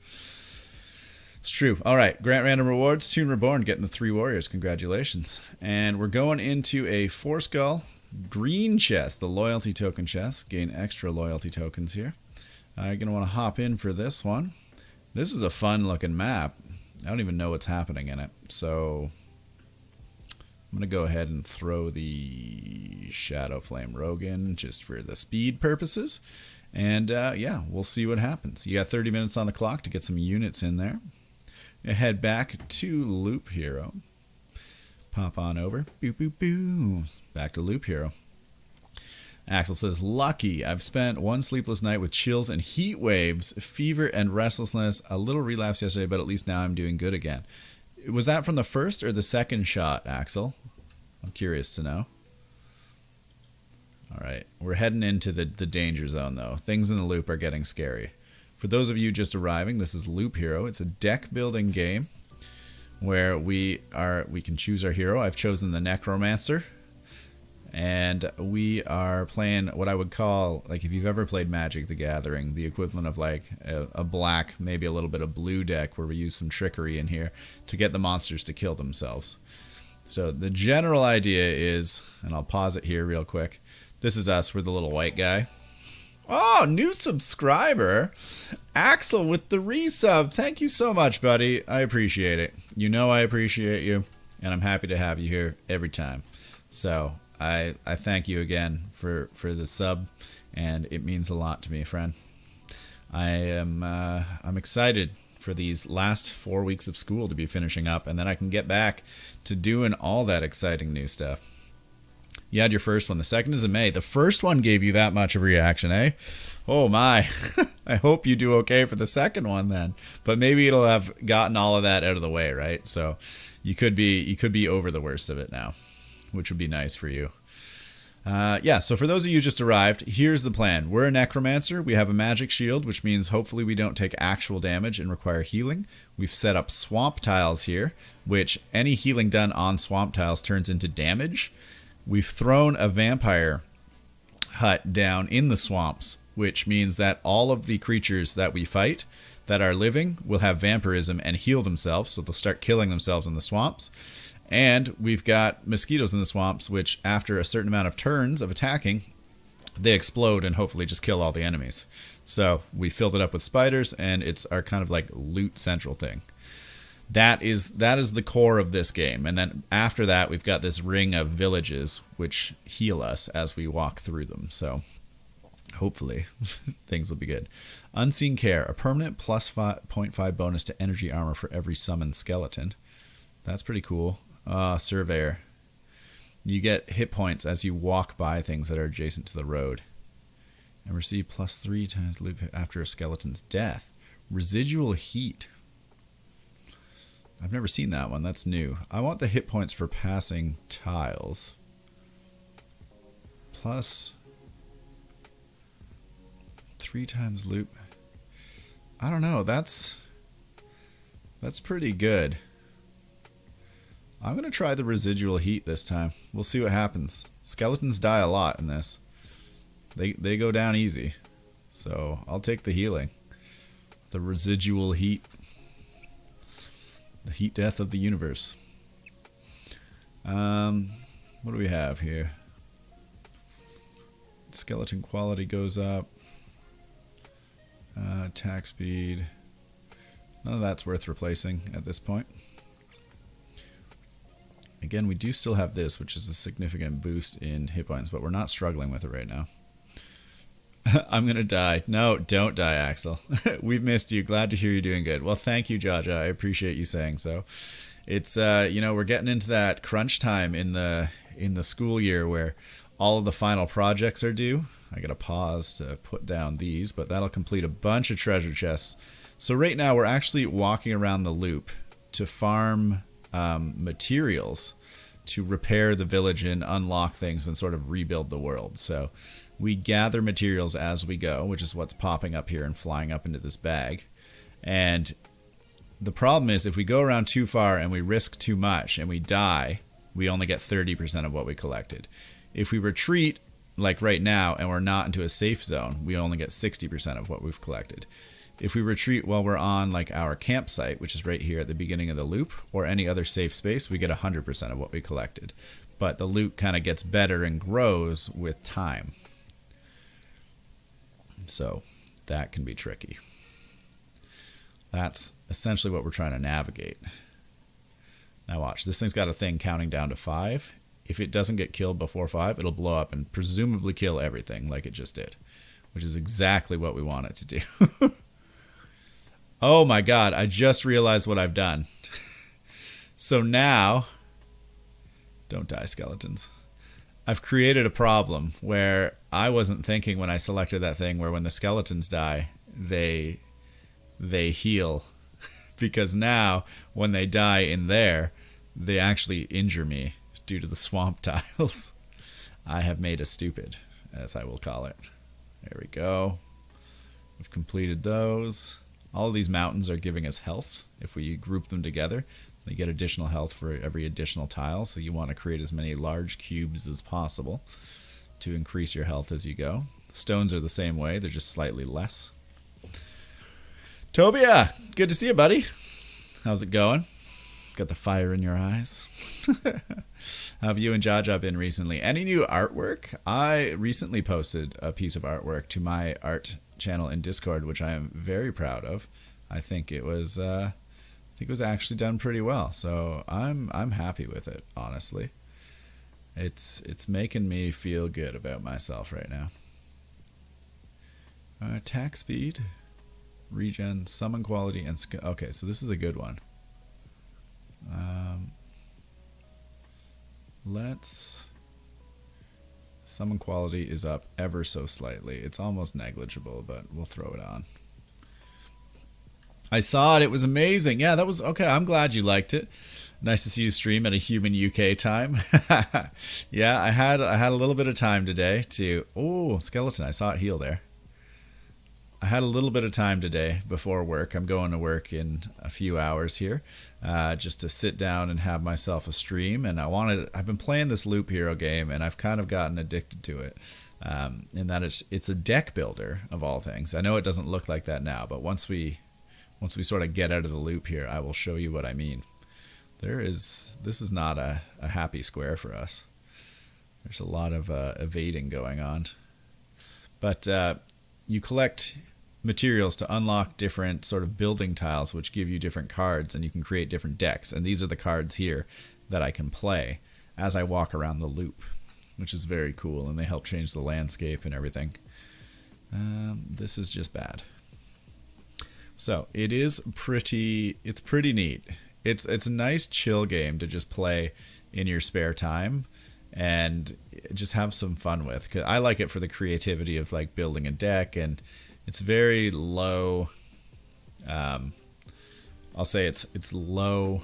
It's true. All right, Grant Random Rewards, Toon Reborn getting the 3 warriors. Congratulations. And we're going into a 4-skull green chest, the loyalty token chest. Gain extra loyalty tokens here. I'm going to want to hop in for this one. This is a fun looking map. I don't even know what's happening in it. So I'm going to go ahead and throw the Shadow Flame Rogue in just for the speed purposes. And yeah, we'll see what happens. You got 30 minutes on the clock to get some units in there. Head back to Loop Hero. Pop on over. Boo, boo, boo. Back to Loop Hero. Axel says, lucky. I've spent 1 sleepless night with chills and heat waves, fever and restlessness, a little relapse yesterday, but at least now I'm doing good again. Was that from the first or the second shot, Axel? I'm curious to know. All right. We're heading into the danger zone, though. Things in the loop are getting scary. For those of you just arriving, this is Loop Hero. It's a deck building game where we can choose our hero. I've chosen the Necromancer. And we are playing what I would call, like if you've ever played Magic the Gathering, the equivalent of like a black, maybe a little bit of blue deck where we use some trickery in here to get the monsters to kill themselves. So the general idea is, and I'll pause it here real quick. This is us. We're the little white guy. Oh, new subscriber. Axel with the resub. Thank you so much, buddy. I appreciate it. You know I appreciate you, and I'm happy to have you here every time. So I thank you again for the sub, and it means a lot to me, friend. I'm excited for these last 4 weeks of school to be finishing up, and then I can get back to doing all that exciting new stuff. You had your first one. The second is in May. The first one gave you that much of a reaction, eh? Oh my. I hope you do okay for the second one then. But maybe it'll have gotten all of that out of the way, right? So you could be over the worst of it now, which would be nice for you. Yeah, so for those of you who just arrived, here's the plan. We're a Necromancer. We have a magic shield, which means hopefully we don't take actual damage and require healing. We've set up swamp tiles here, which any healing done on swamp tiles turns into damage. We've thrown a vampire hut down in the swamps, which means that all of the creatures that we fight that are living will have vampirism and heal themselves, so they'll start killing themselves in the swamps. And we've got mosquitoes in the swamps, which after a certain amount of turns of attacking, they explode and hopefully just kill all the enemies. So we filled it up with spiders, and it's our kind of like loot central thing. That is the core of this game. And then after that, we've got this ring of villages which heal us as we walk through them. So hopefully things will be good. Unseen Care, a permanent plus 0.5 bonus to energy armor for every summoned skeleton. That's pretty cool. Surveyor. You get hit points as you walk by things that are adjacent to the road. And receive plus 3 times loop after a skeleton's death. Residual Heat. I've never seen that one. That's new. I want the hit points for passing tiles. Plus 3 times loop. I don't know. That's pretty good. I'm going to try the residual heat this time. We'll see what happens. Skeletons die a lot in this. They go down easy. So I'll take the healing. The residual heat. The heat death of the universe. What do we have here? Skeleton quality goes up. Attack speed. None of that's worth replacing at this point. Again, we do still have this, which is a significant boost in hit points, but we're not struggling with it right now. I'm going to die. No, don't die, Axel. We've missed you. Glad to hear you're doing good. Well, thank you, Jaja. I appreciate you saying so. It's, we're getting into that crunch time in the school year where all of the final projects are due. I got to pause to put down these, but that'll complete a bunch of treasure chests. So right now we're actually walking around the loop to farm materials to repair the village and unlock things and sort of rebuild the world. So we gather materials as we go, which is what's popping up here and flying up into this bag. And the problem is if we go around too far and we risk too much and we die, we only get 30% of what we collected. If we retreat, like right now, and we're not into a safe zone, we only get 60% of what we've collected. If we retreat while we're on like our campsite, which is right here at the beginning of the loop, or any other safe space, we get 100% of what we collected. But the loot kind of gets better and grows with time. So that can be tricky. That's essentially what we're trying to navigate. Now watch, this thing's got a thing counting down to 5. If it doesn't get killed before 5, it'll blow up and presumably kill everything like it just did, which is exactly what we want it to do. Oh my god, I just realized what I've done. So now, don't die, skeletons. I've created a problem where I wasn't thinking when I selected that thing where when the skeletons die, they heal. Because now, when they die in there, they actually injure me due to the swamp tiles. I have made a stupid, as I will call it. There we go. We've completed those. All of these mountains are giving us health. If we group them together, they get additional health for every additional tile. So you want to create as many large cubes as possible to increase your health as you go. Stones are the same way. They're just slightly less. Tobia, good to see you, buddy. How's it going? Got the fire in your eyes. How have you and Jaja been recently? Any new artwork? I recently posted a piece of artwork to my art channel in Discord, which I am very proud of. I think it was actually done pretty well. So I'm happy with it, honestly. It's making me feel good about myself right now. Attack speed, regen, summon quality, and okay, so this is a good one. Let's summon quality is up ever so slightly. It's almost negligible, but we'll throw it on. I saw it. It was amazing. Yeah, that was okay. I'm glad you liked it. Nice to see you stream at a human UK time. Yeah, I had a little bit of time today to... Oh, skeleton. I saw it heal there. I had a little bit of time today before work. I'm going to work in a few hours here, just to sit down and have myself a stream. And I've been playing this Loop Hero game, and I've kind of gotten addicted to it. In that it's a deck builder of all things. I know it doesn't look like that now, but once we sort of get out of the loop here, I will show you what I mean. This is not a happy square for us. There's a lot of evading going on. But you collect materials to unlock different sort of building tiles, which give you different cards, and you can create different decks. And these are the cards here that I can play as I walk around the loop, which is very cool, and they help change the landscape and everything. This is just bad. So it's pretty neat. It's a nice chill game to just play in your spare time and just have some fun with. 'Cause I like it for the creativity of like building a deck, and it's very low. I'll say it's low.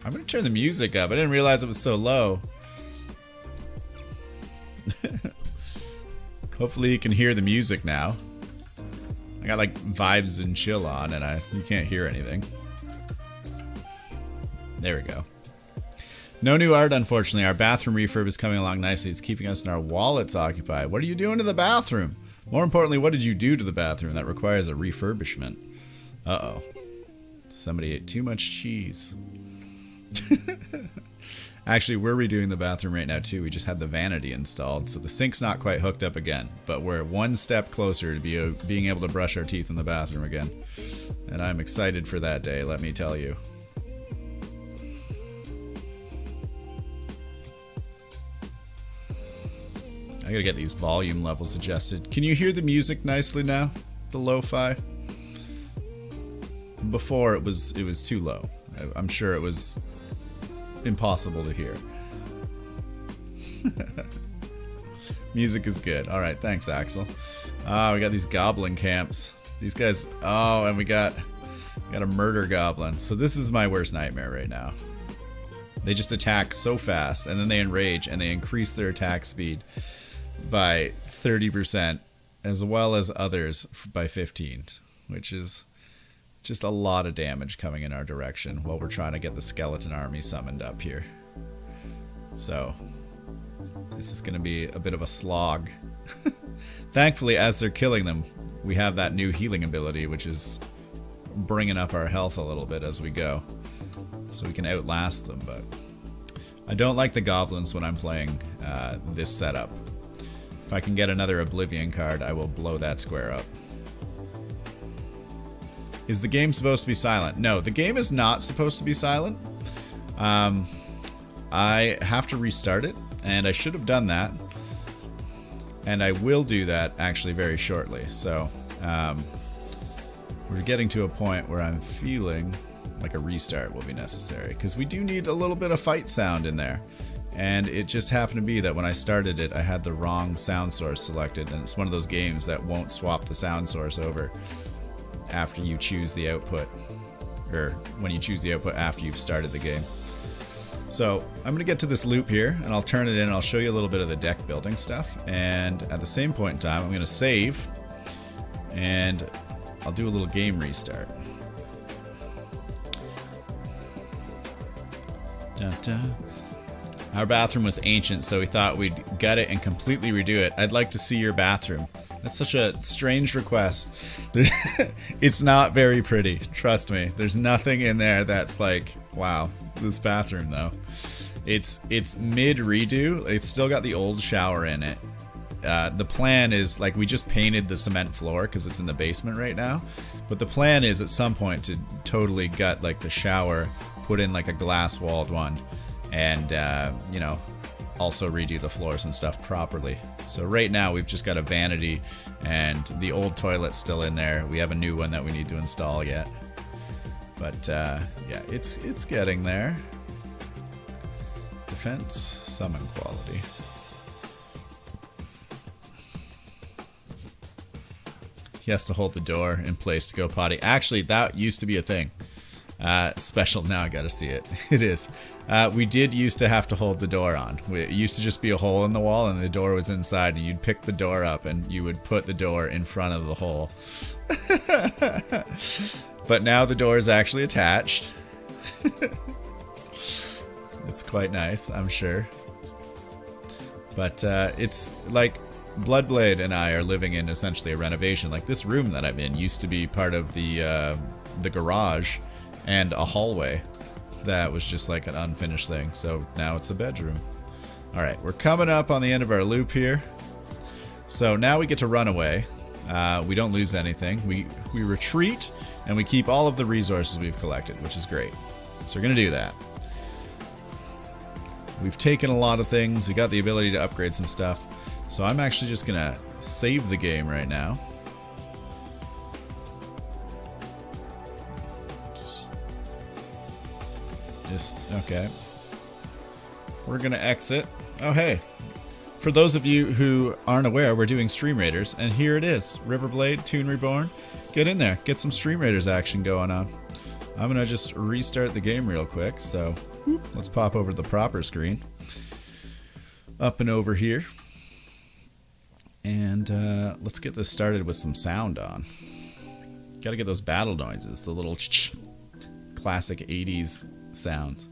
I'm gonna turn the music up. I didn't realize it was so low. Hopefully you can hear the music now. I got like vibes and chill on, and you can't hear anything. There we go. No new art, unfortunately. Our bathroom refurb is coming along nicely. It's keeping us and our wallets occupied. What are you doing to the bathroom? More importantly, what did you do to the bathroom that requires a refurbishment? Uh-oh. Somebody ate too much cheese. Actually, we're redoing the bathroom right now too. We just had the vanity installed, so the sink's not quite hooked up again, but we're one step closer to being able to brush our teeth in the bathroom again. And I'm excited for that day, let me tell you. I gotta get these volume levels adjusted. Can you hear the music nicely now? The lo-fi? Before it was too low. I'm sure it was impossible to hear. Music is good. Alright, thanks, Axel. Oh, we got these goblin camps. These guys... Oh, and we got a murder goblin. So this is my worst nightmare right now. They just attack so fast, and then they enrage, and they increase their attack speed by 30%, as well as others by 15%, which is just a lot of damage coming in our direction while we're trying to get the skeleton army summoned up here. So this is going to be a bit of a slog. Thankfully, as they're killing them, we have that new healing ability, which is bringing up our health a little bit as we go, so we can outlast them. But I don't like the goblins when I'm playing this setup. If I can get another Oblivion card, I will blow that square up. Is the game supposed to be silent? No, the game is not supposed to be silent. I have to restart it, and I should have done that. And I will do that actually very shortly. So we're getting to a point where I'm feeling like a restart will be necessary, because we do need a little bit of fight sound in there. And it just happened to be that when I started it, I had the wrong sound source selected, and it's one of those games that won't swap the sound source over after you choose the output, or when you choose the output after you've started the game. So I'm going to get to this loop here, and I'll turn it in, and I'll show you a little bit of the deck building stuff, and at the same point in time I'm going to save, and I'll do a little game restart. Dun, dun. Our bathroom was ancient, so we thought we'd gut it and completely redo it. I'd like to see your bathroom. That's such a strange request. It's not very pretty, trust me. There's nothing in there that's like, wow, this bathroom though. It's mid redo. It's still got the old shower in it. The plan is, like, we just painted the cement floor because it's in the basement right now. But the plan is at some point to totally gut like the shower, put in like a glass walled one, and you know, also redo the floors and stuff properly. So right now we've just got a vanity, and the old toilet's still in there. We have a new one that we need to install yet. But yeah, it's getting there. Defense, summon quality. He has to hold the door in place to go potty. Actually, that used to be a thing. Special, now I gotta see it. It is. We did used to have to hold the door on. It used to just be a hole in the wall, and the door was inside, and you'd pick the door up and you would put the door in front of the hole. But now the door is actually attached. It's quite nice, I'm sure. But it's like Bloodblade and I are living in essentially a renovation. Like, this room that I'm in used to be part of the garage and a hallway that was just like an unfinished thing. So now it's a bedroom. Alright, we're coming up on the end of our loop here. So now we get to run away. we don't lose anything. We retreat, and we keep all of the resources we've collected, which is great. So we're going to do that. We've taken a lot of things. We got the ability to upgrade some stuff. So I'm actually just going to save the game right now. Okay. We're going to exit. Oh, hey. For those of you who aren't aware, we're doing Stream Raiders, and here it is. Riverblade, Toon Reborn. Get in there. Get some Stream Raiders action going on. I'm going to just restart the game real quick, so let's pop over to the proper screen. Up and over here. And let's get this started with some sound on. Got to get those battle noises, the little classic 80s sounds.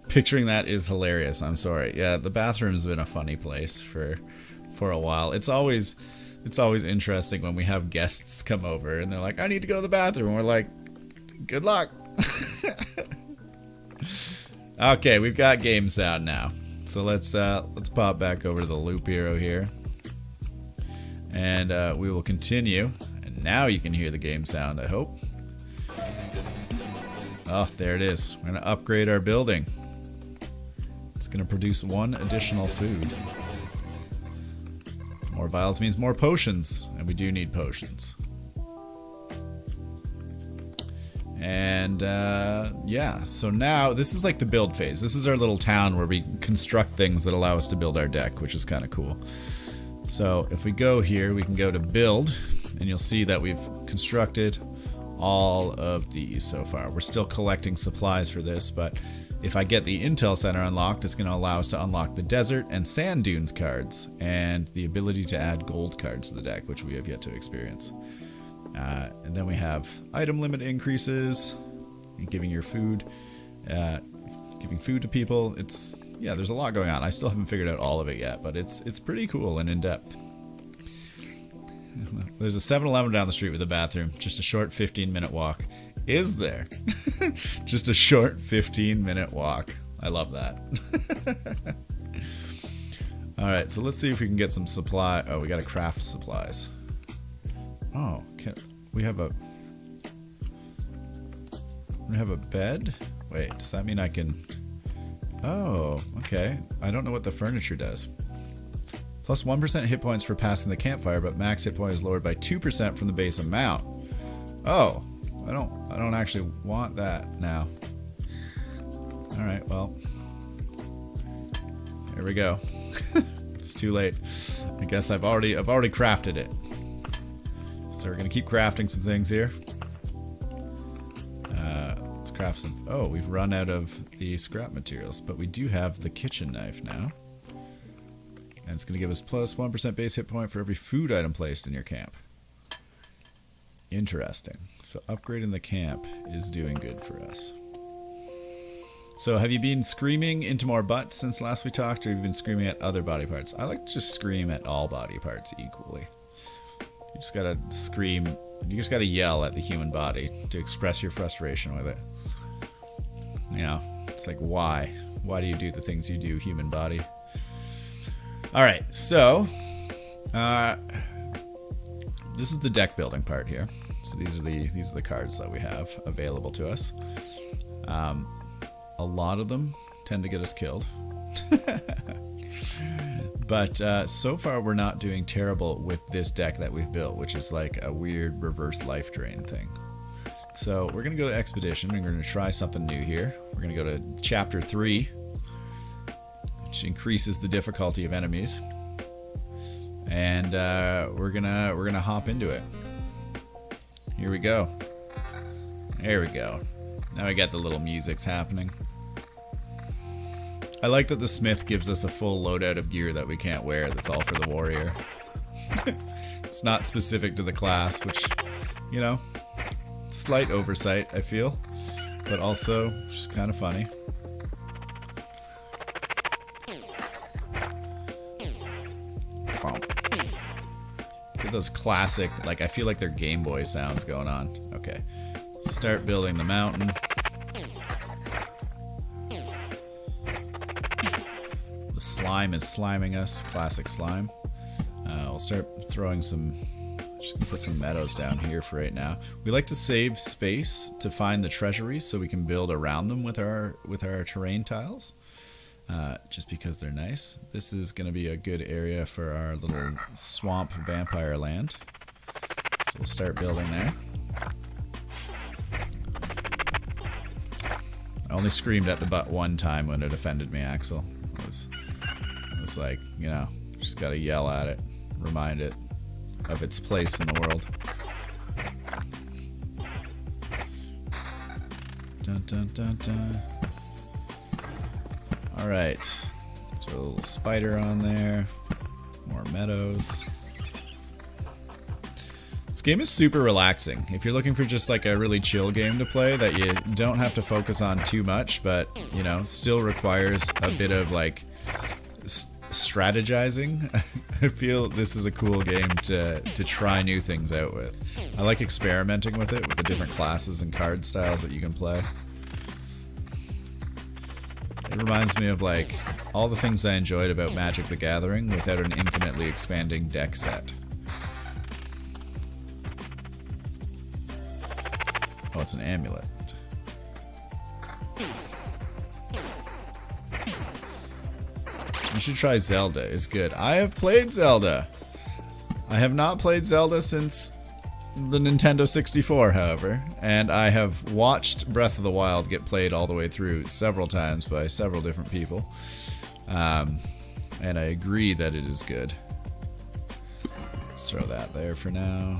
Picturing that is hilarious. I'm sorry. Yeah, the bathroom's been a funny place for a while. It's always interesting when we have guests come over and they're like, "I need to go to the bathroom." And we're like, "Good luck." Okay, we've got game sound now. So let's pop back over to the loop hero here. And we will continue. And now you can hear the game sound, I hope. Oh, there it is. We're going to upgrade our building. It's going to produce 1 additional food. More vials means more potions, and we do need potions. And yeah, so now this is like the build phase. This is our little town where we construct things that allow us to build our deck, which is kind of cool. So if we go here, we can go to build, and you'll see that we've constructed all of these so far. We're still collecting supplies for this, but if I get the Intel Center unlocked, it's going to allow us to unlock the Desert and Sand Dunes cards, and the ability to add gold cards to the deck, which we have yet to experience. And then we have item limit increases, and giving your food, giving food to people. Yeah, there's a lot going on. I still haven't figured out all of it yet, but it's pretty cool and in depth. There's a 7-Eleven down the street with a bathroom. Just a short 15-minute walk. Is there? Just a short 15-minute walk. I love that. Alright, so let's see if we can get some supply. Oh, we gotta craft supplies. Oh, we have a bed? Wait, does that mean I can... Oh, okay. I don't know what the furniture does. Plus 1% hit points for passing the campfire, but max hit point is lowered by 2% from the base amount. Oh, I don't actually want that now. Alright, well. Here we go. It's too late. I guess I've already crafted it. So we're gonna keep crafting some things here. Let's craft some. Oh, we've run out of the scrap materials, but we do have the kitchen knife now. And it's gonna give us plus 1% base hit point for every food item placed in your camp. Interesting. So upgrading the camp is doing good for us. So have you been screaming into more butts since last we talked, or have you been screaming at other body parts? I like to just scream at all body parts equally. You just gotta scream, you just gotta yell at the human body to express your frustration with it. You know, it's like, why? Why do you do the things you do, human body? Alright, so this is the deck building part here. So these are the cards that we have available to us. A lot of them tend to get us killed. But so far we're not doing terrible with this deck that we've built, which is like a weird reverse life drain thing. So we're going to go to Expedition, and we're going to try something new here. We're going to go to Chapter 3, which increases the difficulty of enemies. And we're gonna hop into it. Here we go. There we go. Now we got the little music's happening. I like that the smith gives us a full loadout of gear that we can't wear. That's all for the warrior. It's not specific to the class, which, you know, slight oversight, I feel, but also just kind of funny. Get those classic, like, I feel like they're Game Boy sounds going on. Okay, start building the mountain. The slime is sliming us, classic slime. We'll start throwing some Just gonna put some meadows down here for right now. We like to save space to find the treasuries so we can build around them with our terrain tiles. Just because they're nice. This is gonna be a good area for our little swamp vampire land. So we'll start building there. I only screamed at the butt one time when it offended me, Axel. It was like, you know, just gotta yell at it, remind it of its place in the world. Dun dun dun dun. Alright. Throw a little spider on there. More meadows. This game is super relaxing. If you're looking for just like a really chill game to play that you don't have to focus on too much, but, you know, still requires a bit of like strategizing, I feel this is a cool game to try new things out with. I like experimenting with it, with the different classes and card styles that you can play. It reminds me of like all the things I enjoyed about Magic the Gathering without an infinitely expanding deck set. Oh, it's an amulet. You should try Zelda. It's good. I have played Zelda. I have not played Zelda since the Nintendo 64, however, and I have watched Breath of the Wild get played all the way through several times by several different people, and I agree that it is good. Let's throw that there for now.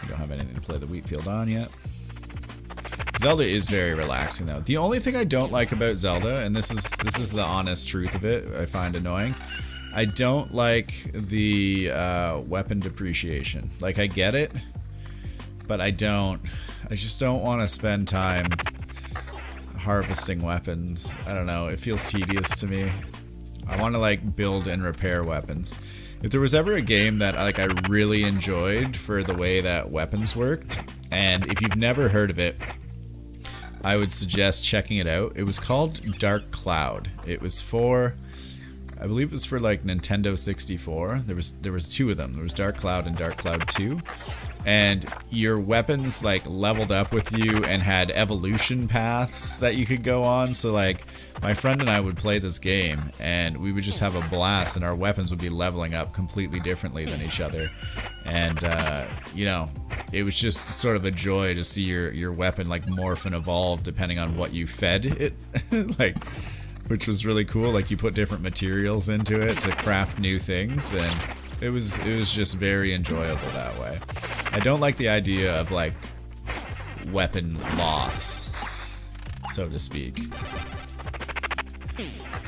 We don't have anything to play the wheat field on yet. Zelda is very relaxing though. The only thing I don't like about Zelda, and this is the honest truth of it, I find annoying. I don't like the weapon depreciation. Like I get it, but I just don't want to spend time harvesting weapons. I don't know, it feels tedious to me. I want to like build and repair weapons. If there was ever a game that like I really enjoyed for the way that weapons worked, and if you've never heard of it, I would suggest checking it out. It was called Dark Cloud. It was for, I believe it was for like Nintendo 64. There was two of them. There was Dark Cloud and Dark Cloud 2. And your weapons like leveled up with you and had evolution paths that you could go on. So like my friend and I would play this game and we would just have a blast, and our weapons would be leveling up completely differently than each other. And you know, it was just sort of a joy to see your weapon like morph and evolve depending on what you fed it. Like, which was really cool. Like you put different materials into it to craft new things, and it was just very enjoyable that way. I don't like the idea of like weapon loss, so to speak.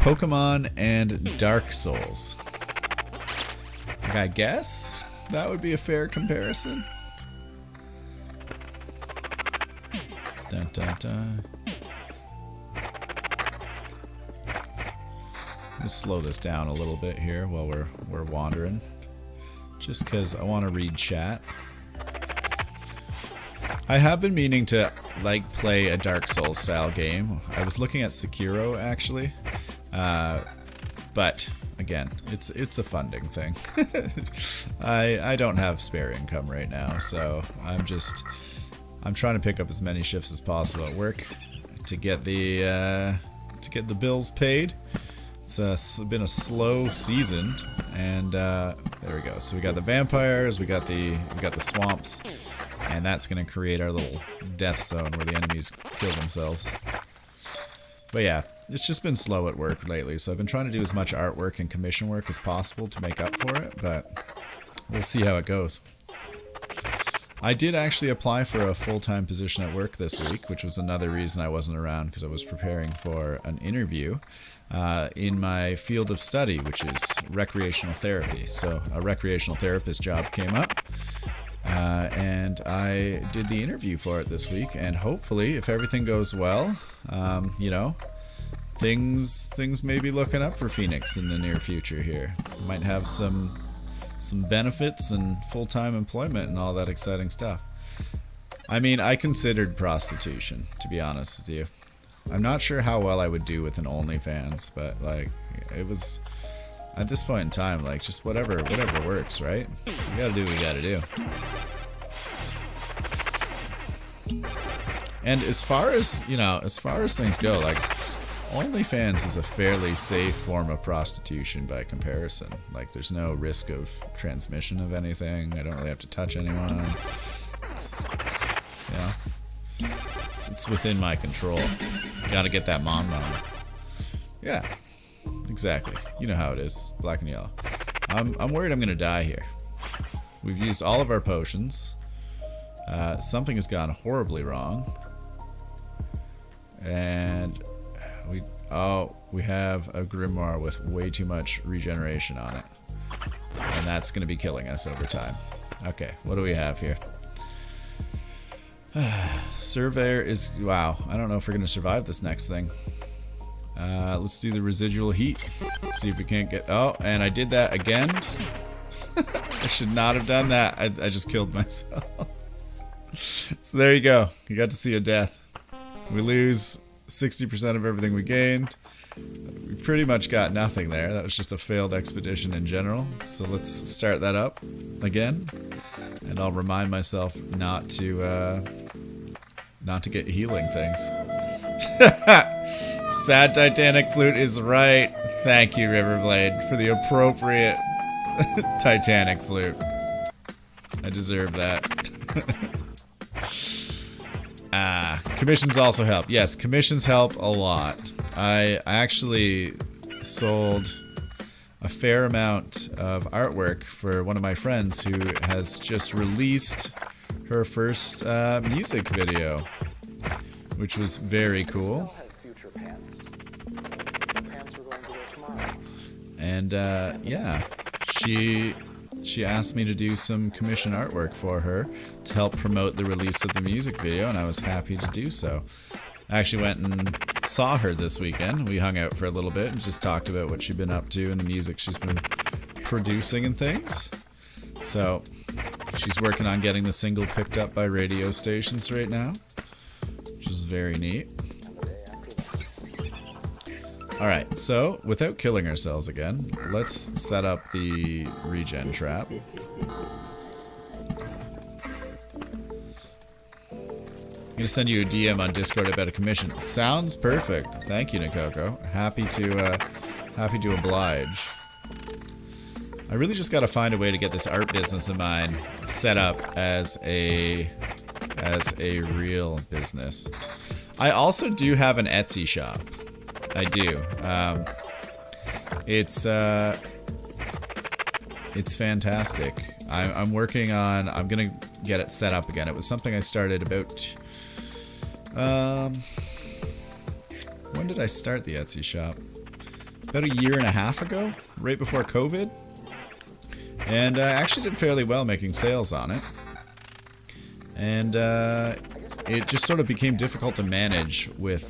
Pokemon and Dark Souls. Like, I guess that would be a fair comparison. Dun, dun, dun. Let's slow this down a little bit here while we're wandering, just because I want to read chat. I have been meaning to like play a Dark Souls style game. I was looking at Sekiro actually, but again, it's a funding thing. I don't have spare income right now, so I'm trying to pick up as many shifts as possible at work to get the bills paid. It's been a slow season, and there we go. So we got the vampires, we got the swamps, and that's gonna create our little death zone where the enemies kill themselves. But yeah, it's just been slow at work lately, so I've been trying to do as much artwork and commission work as possible to make up for it, but we'll see how it goes. I did actually apply for a full-time position at work this week, which was another reason I wasn't around, because I was preparing for an interview in my field of study, which is recreational therapy. So a recreational therapist job came up, and I did the interview for it this week, and hopefully, if everything goes well, you know, things may be looking up for Phoenix in the near future here. Might have some benefits and full-time employment and all that exciting stuff. I mean, I considered prostitution, to be honest with you. I'm not sure how well I would do with an OnlyFans, but like, it was At this point in time, like, just whatever works, right? We gotta do what we gotta do. And as far as, you know, as far as things go, like, OnlyFans is a fairly safe form of prostitution by comparison. Like, there's no risk of transmission of anything. I don't really have to touch anyone. It's, you know, it's within my control. Gotta get that mon. Yeah, exactly. You know how it is. Black and yellow. I'm worried I'm gonna die here. We've used all of our potions. Something has gone horribly wrong. And we have a grimoire with way too much regeneration on it. And that's going to be killing us over time. Okay, what do we have here? Surveyor is... Wow, I don't know if we're going to survive this next thing. Let's do the residual heat. See if we can't get... Oh, and I did that again. I should not have done that. I just killed myself. So there you go. You got to see a death. We lose 60% of everything we gained. We pretty much got nothing there. That was just a failed expedition in general. So let's start that up again. And I'll remind myself not to get healing things. Sad Titanic Flute is right. Thank you, Riverblade, for the appropriate Titanic Flute. I deserve that. Commissions also help. Yes, commissions help a lot. I actually sold a fair amount of artwork for one of my friends who has just released her first music video, which was very cool. And yeah, she asked me to do some commission artwork for her to help promote the release of the music video, and I was happy to do so. I actually went and saw her this weekend. We hung out for a little bit and just talked about what she'd been up to and the music she's been producing and things. So she's working on getting the single picked up by radio stations right now, which is very neat. Alright, so without killing ourselves again, let's set up the regen trap. I'm gonna send you a DM on Discord about a commission. Sounds perfect. Thank you, Nikoko. Happy to oblige. I really just gotta find a way to get this art business of mine set up as a real business. I also do have an Etsy shop. I do. It's fantastic. I'm working on... I'm gonna get it set up again. It was something I started about... when did I start the Etsy shop? About a year and a half ago, right before COVID. And I actually did fairly well making sales on it. And it just sort of became difficult to manage with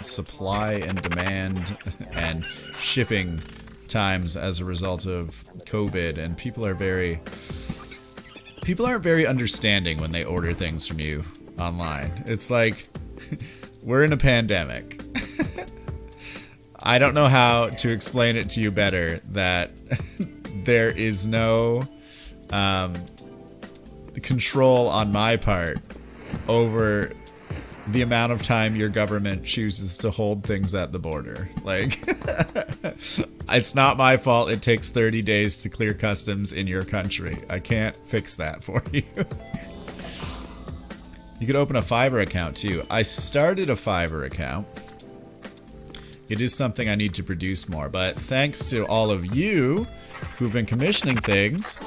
supply and demand and shipping times as a result of COVID, and people aren't very understanding when they order things from you online. It's like, we're in a pandemic. I don't know how to explain it to you better that there is no control on my part over the amount of time your government chooses to hold things at the border. Like, it's not my fault it takes 30 days to clear customs in your country. I can't fix that for you. You could open a Fiverr account too. I started a Fiverr account. It is something I need to produce more, but thanks to all of you who've been commissioning things,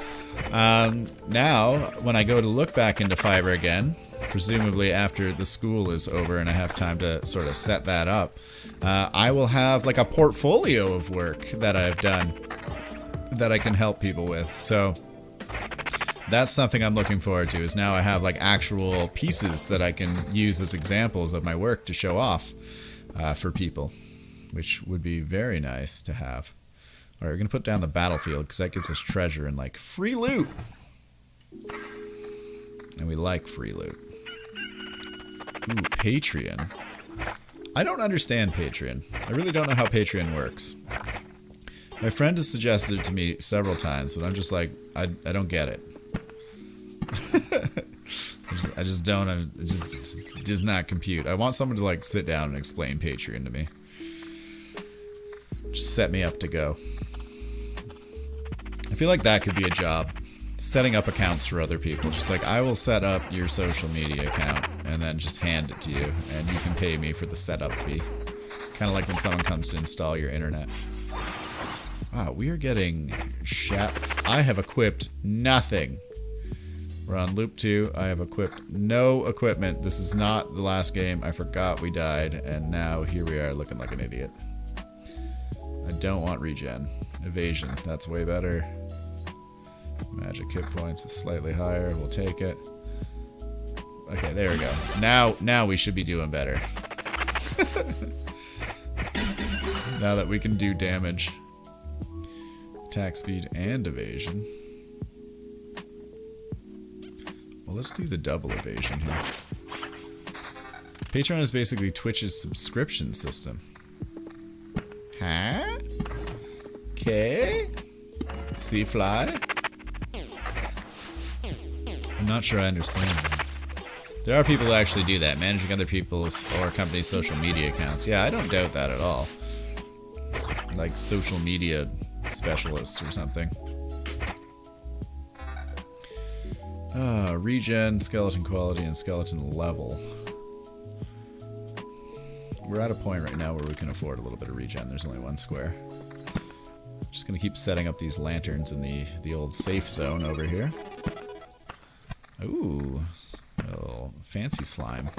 now when I go to look back into Fiverr again, presumably after the school is over and I have time to sort of set that up, I will have like a portfolio of work that I've done that I can help people with. So that's something I'm looking forward to, is now I have like actual pieces that I can use as examples of my work to show off for people, which would be very nice to have. Alright, we're going to put down the battlefield because that gives us treasure and like free loot. And we like free loot. Ooh, Patreon. I don't understand Patreon. I really don't know how Patreon works. My friend has suggested it to me several times, but I'm just like, I don't get it. I just don't. It just does not compute. I want someone to like sit down and explain Patreon to me. Just set me up to go. I feel like that could be a job. Setting up accounts for other people. Just like, I will set up your social media account and then just hand it to you, and you can pay me for the setup fee. Kind of like when someone comes to install your internet. Wow, we are getting I have equipped nothing. We're on loop 2. I have equipped no equipment. This is not the last game. I forgot we died, and now here we are looking like an idiot. I don't want regen. Evasion, that's way better. Magic hit points is slightly higher. We'll take it. Okay, there we go. Now we should be doing better. Now that we can do damage. Attack speed and evasion. Well, let's do the double evasion here. Patreon is basically Twitch's subscription system. Huh? Okay. Sea fly? I'm not sure I understand that. There are people who actually do that, managing other people's or companies' social media accounts. Yeah, I don't doubt that at all. Like social media specialists or something. Regen, skeleton quality, and skeleton level. We're at a point right now where we can afford a little bit of regen. There's only one square. Just gonna keep setting up these lanterns in the old safe zone over here. Ooh, a little fancy slime.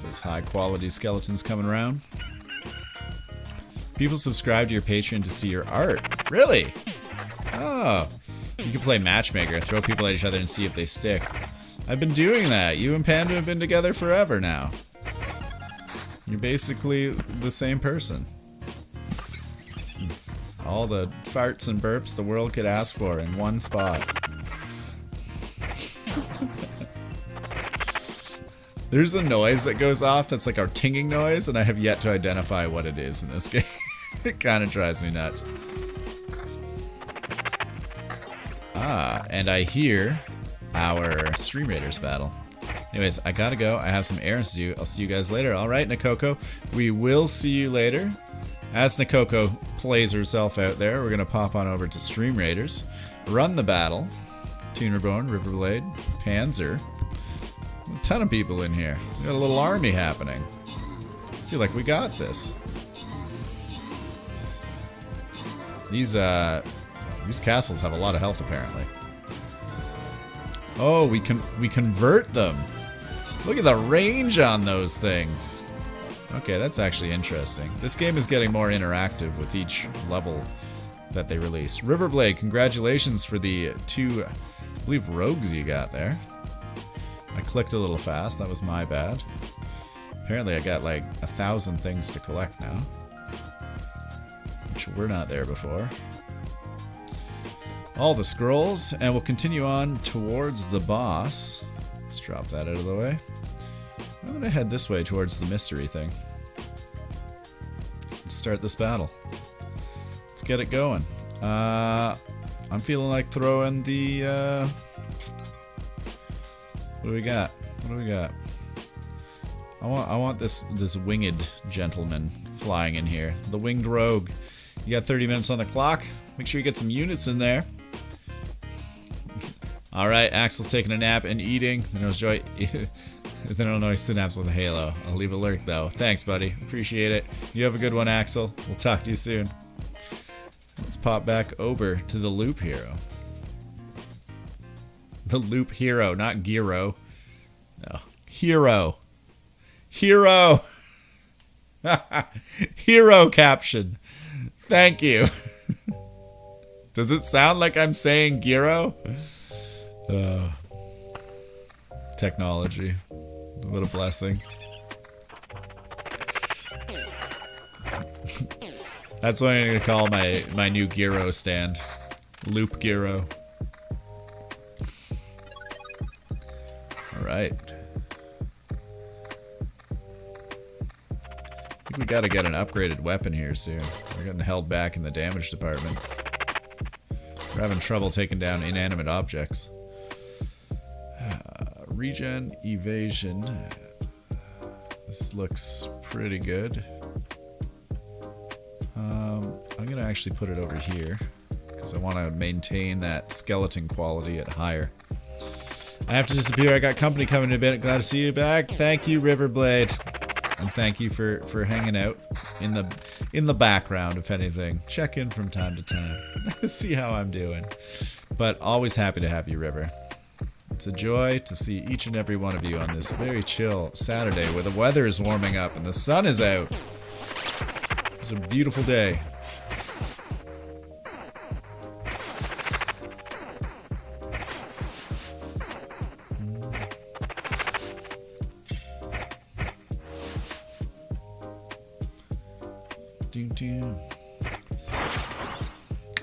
Those high quality skeletons coming around. People subscribe to your Patreon to see your art. Really? Oh. You can play matchmaker, throw people at each other and see if they stick. I've been doing that. You and Panda have been together forever now. You're basically the same person. All the farts and burps the world could ask for in one spot. There's a noise that goes off that's like our tinging noise, and I have yet to identify what it is in this game. It kind of drives me nuts. Ah, and I hear our Stream Raiders battle. Anyways, I gotta go. I have some errands to do. I'll see you guys later. Alright, Nakoko. We will see you later. As Nakoko plays herself out there, we're gonna pop on over to Stream Raiders, run the battle. Tunerborn, Riverblade, Panzer. A ton of people in here. We got a little army happening. I feel like we got this. These castles have a lot of health apparently. Oh, we convert them. Look at the range on those things. Okay, that's actually interesting. This game is getting more interactive with each level that they release. Riverblade, congratulations for the 2, I believe, rogues you got there. I clicked a little fast, that was my bad. Apparently I got like 1,000 things to collect now. Which were not there before. All the scrolls, and we'll continue on towards the boss. Let's drop that out of the way. I'm gonna head this way towards the mystery thing. Let's start this battle. Let's get it going. I'm feeling like throwing the, what do we got? What do we got? I want this winged gentleman flying in here. The winged rogue. You got 30 minutes on the clock. Make sure you get some units in there. Alright, Axel's taking a nap and eating. Then Illinois synapse with a halo. I'll leave a lurk though. Thanks, buddy. Appreciate it. You have a good one, Axel. We'll talk to you soon. Let's pop back over to the Loop Hero. The Loop Hero, not Giro. No. Hero. Hero. Hero caption. Thank you. Does it sound like I'm saying Giro? Technology. What a blessing. That's what I'm going to call my new gyro stand. Loop gyro. Alright. think we got to get an upgraded weapon here soon. We're getting held back in the damage department. We're having trouble taking down inanimate objects. Regen, evasion. This looks pretty good. I'm going to actually put it over here because I want to maintain that skeleton quality at higher. I have to disappear. I got company coming in a bit. Glad to see you back. Thank you, Riverblade. And thank you for hanging out in the background, if anything. Check in from time to time. See how I'm doing. But always happy to have you, River. It's a joy to see each and every one of you on this very chill Saturday where the weather is warming up and the sun is out. It's a beautiful day.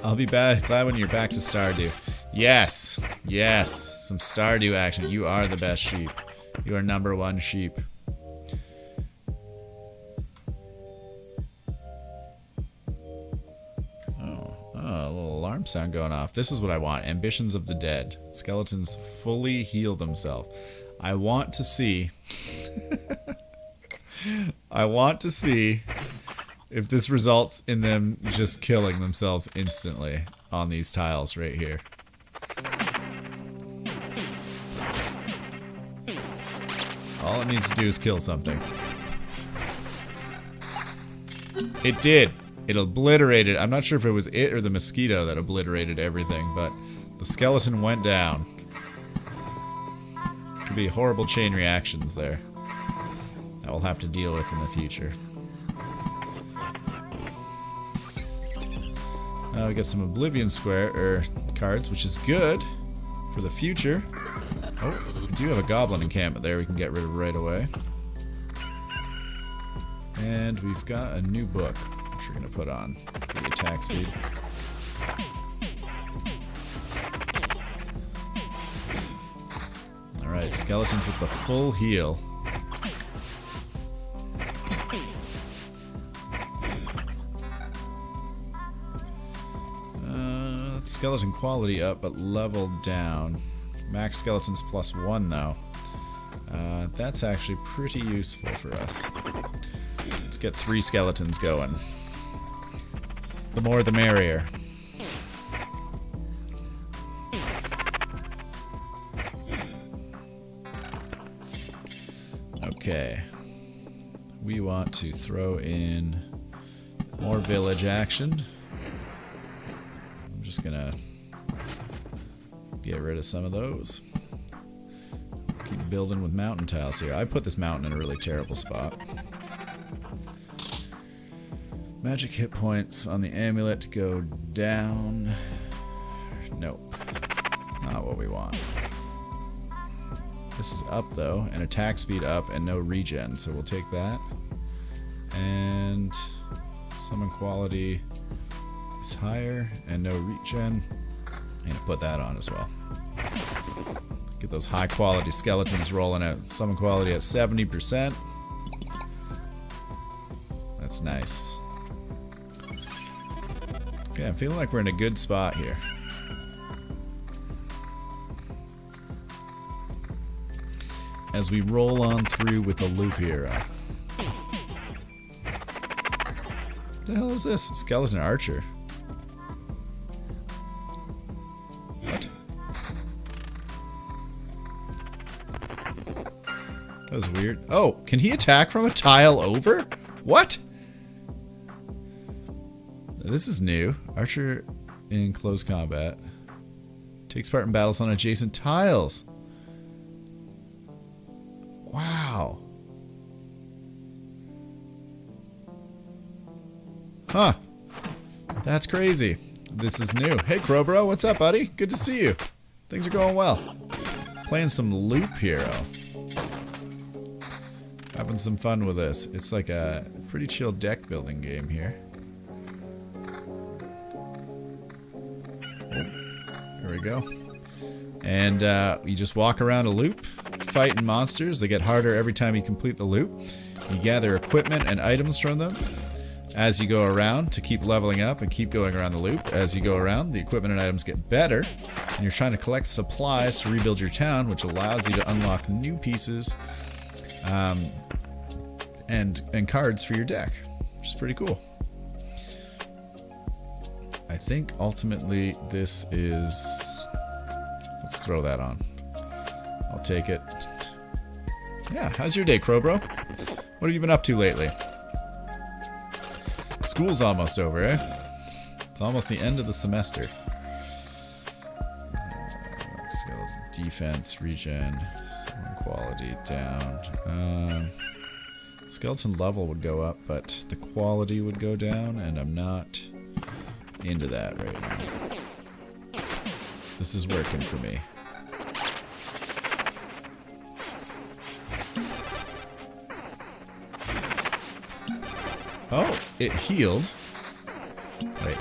I'll be glad when you're back to Stardew. Yes, yes, some Stardew action. You are the best sheep. You are #1 sheep. A little alarm sound going off. This is what I want. Ambitions of the dead. Skeletons fully heal themselves. I want to see... I want to see if this results in them just killing themselves instantly on these tiles right here. All it needs to do is kill something. It did. It obliterated. I'm not sure if it was it or the mosquito that obliterated everything, but the skeleton went down. Could be horrible chain reactions there that we'll have to deal with in the future. We got some Oblivion cards, which is good for the future. Oh, we do have a goblin encampment there we can get rid of right away. And we've got a new book, which we're going to put on for the attack speed. Alright, skeletons with the full heal. Skeleton quality up, but level down. Max skeletons +1 though. That's actually pretty useful for us. Let's get 3 skeletons going. The more the merrier. Okay. We want to throw in more village action. Just gonna get rid of some of those. Keep building with mountain tiles here. I put this mountain in a really terrible spot. Magic hit points on the amulet go down. Nope. Not what we want. This is up though, and attack speed up and no regen, so we'll take that. And summon quality is higher and no regen. I'm gonna put that on as well. Get those high quality skeletons rolling out. Summon quality at 70%. That's nice. Okay, I'm feeling like we're in a good spot here. As we roll on through with the loop era. What the hell is this? Skeleton archer. That was weird. Oh, can he attack from a tile over? What? This is new. Archer in close combat. Takes part in battles on adjacent tiles. Wow. Huh. That's crazy. This is new. Hey, Crowbro. What's up, buddy? Good to see you. Things are going well. Playing some Loop Hero. Having some fun with this. It's like a pretty chill deck building game here. Oh, here we go. And you just walk around a loop, fighting monsters. They get harder every time you complete the loop. You gather equipment and items from them as you go around to keep leveling up and keep going around the loop. As you go around, the equipment and items get better, and you're trying to collect supplies to rebuild your town, which allows you to unlock new pieces and cards for your deck, which is pretty cool. I think ultimately this is... Let's throw that on. I'll take it. Yeah, how's your day, Crowbro? What have you been up to lately? School's almost over, eh? It's almost the end of the semester. Skills, defense, regen, summon quality down. Skeleton level would go up, but the quality would go down, and I'm not into that right now. This is working for me. Oh, it healed. Wait.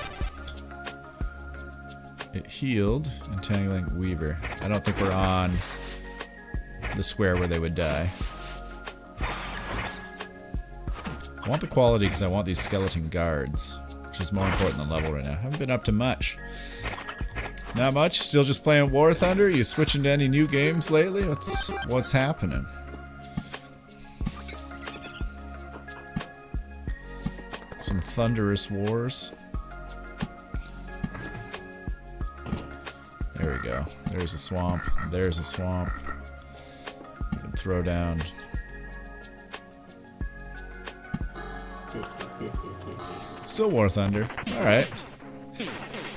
It healed Entangling Weaver. I don't think we're on the square where they would die. I want the quality because I want these skeleton guards, which is more important than level right now. I haven't been up to much. Not much? Still just playing War Thunder? You switching to any new games lately? What's happening? Some thunderous wars. There we go. There's a swamp. There's a swamp. You can throw down. Still War Thunder. Alright.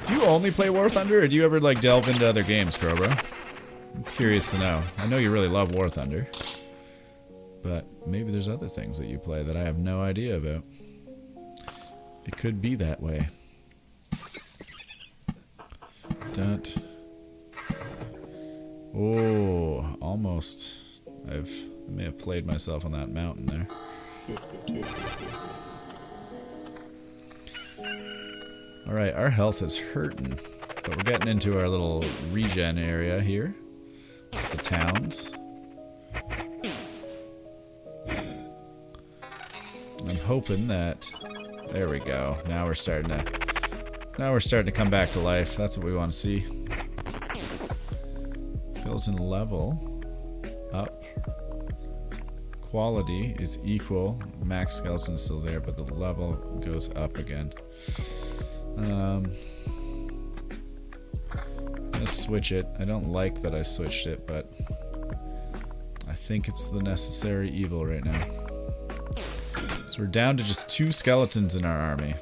Do you only play War Thunder, or do you ever like delve into other games, Crowbro? It's curious to know. I know you really love War Thunder, but maybe there's other things that you play that I have no idea about. It could be that way. Don't. Oh, almost. I may have played myself on that mountain there. Alright, our health is hurting, but we're getting into our little regen area here. The towns. I'm hoping that... There we go. Now we're starting to come back to life. That's what we want to see. Skeleton level up. Quality is equal. Max skeleton is still there, but the level goes up again. I'm gonna switch it. I don't like that I switched it, but I think it's the necessary evil right now. So we're down to just 2 skeletons in our army.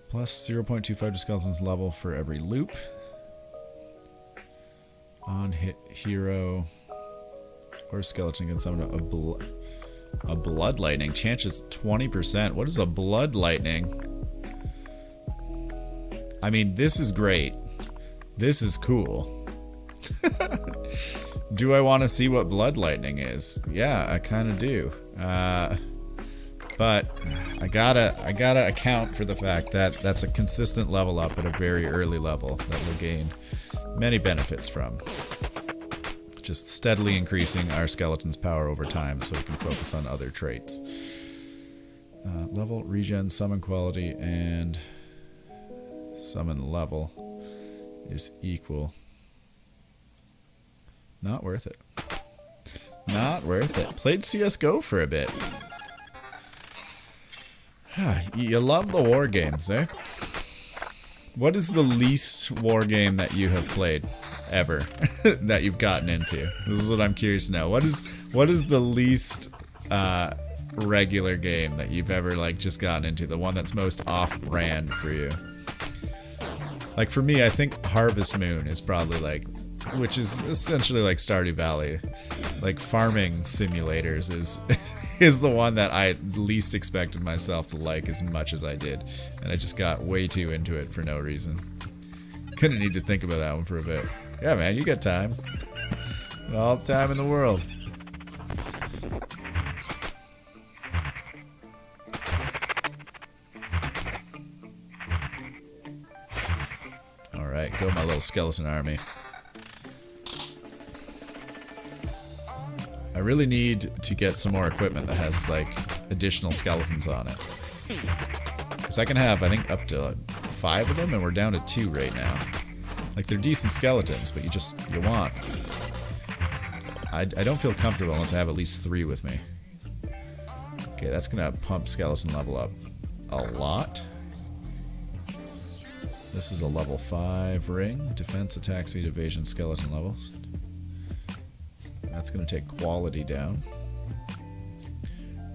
Plus 0.25 to skeleton's level for every loop. On hit hero or skeleton can summon a blood lightning. Chances 20%. What is a blood lightning? I mean, this is great. This is cool. Do I want to see what blood lightning is? Yeah, I kind of do. But I gotta account for the fact that that's a consistent level up at a very early level that we'll gain many benefits from. Just steadily increasing our skeleton's power over time so we can focus on other traits. Level, regen, summon quality, and summon level is equal. Not worth it. Not worth it. Played CSGO for a bit. You love the war games, eh? What is the least war game that you have played ever that you've gotten into? This is what I'm curious to know. What is the least regular game that you've ever like just gotten into? The one that's most off-brand for you? Like for me, I think Harvest Moon is probably like, which is essentially like Stardew Valley. Like farming simulators is the one that I least expected myself to like as much as I did. And I just got way too into it for no reason. Gonna need to think about that one for a bit. Yeah, man, you got time. All the time in the world. Alright, go my little skeleton army. I really need to get some more equipment that has like additional skeletons on it. Because I can have, I think, up to 5 of them, and we're down to 2 right now. Like, they're decent skeletons, but you want. I don't feel comfortable unless I have at least 3 with me. Okay, that's gonna pump skeleton level up a lot. This is a level 5 ring. Defense, attack speed, evasion, skeleton level. That's gonna take quality down.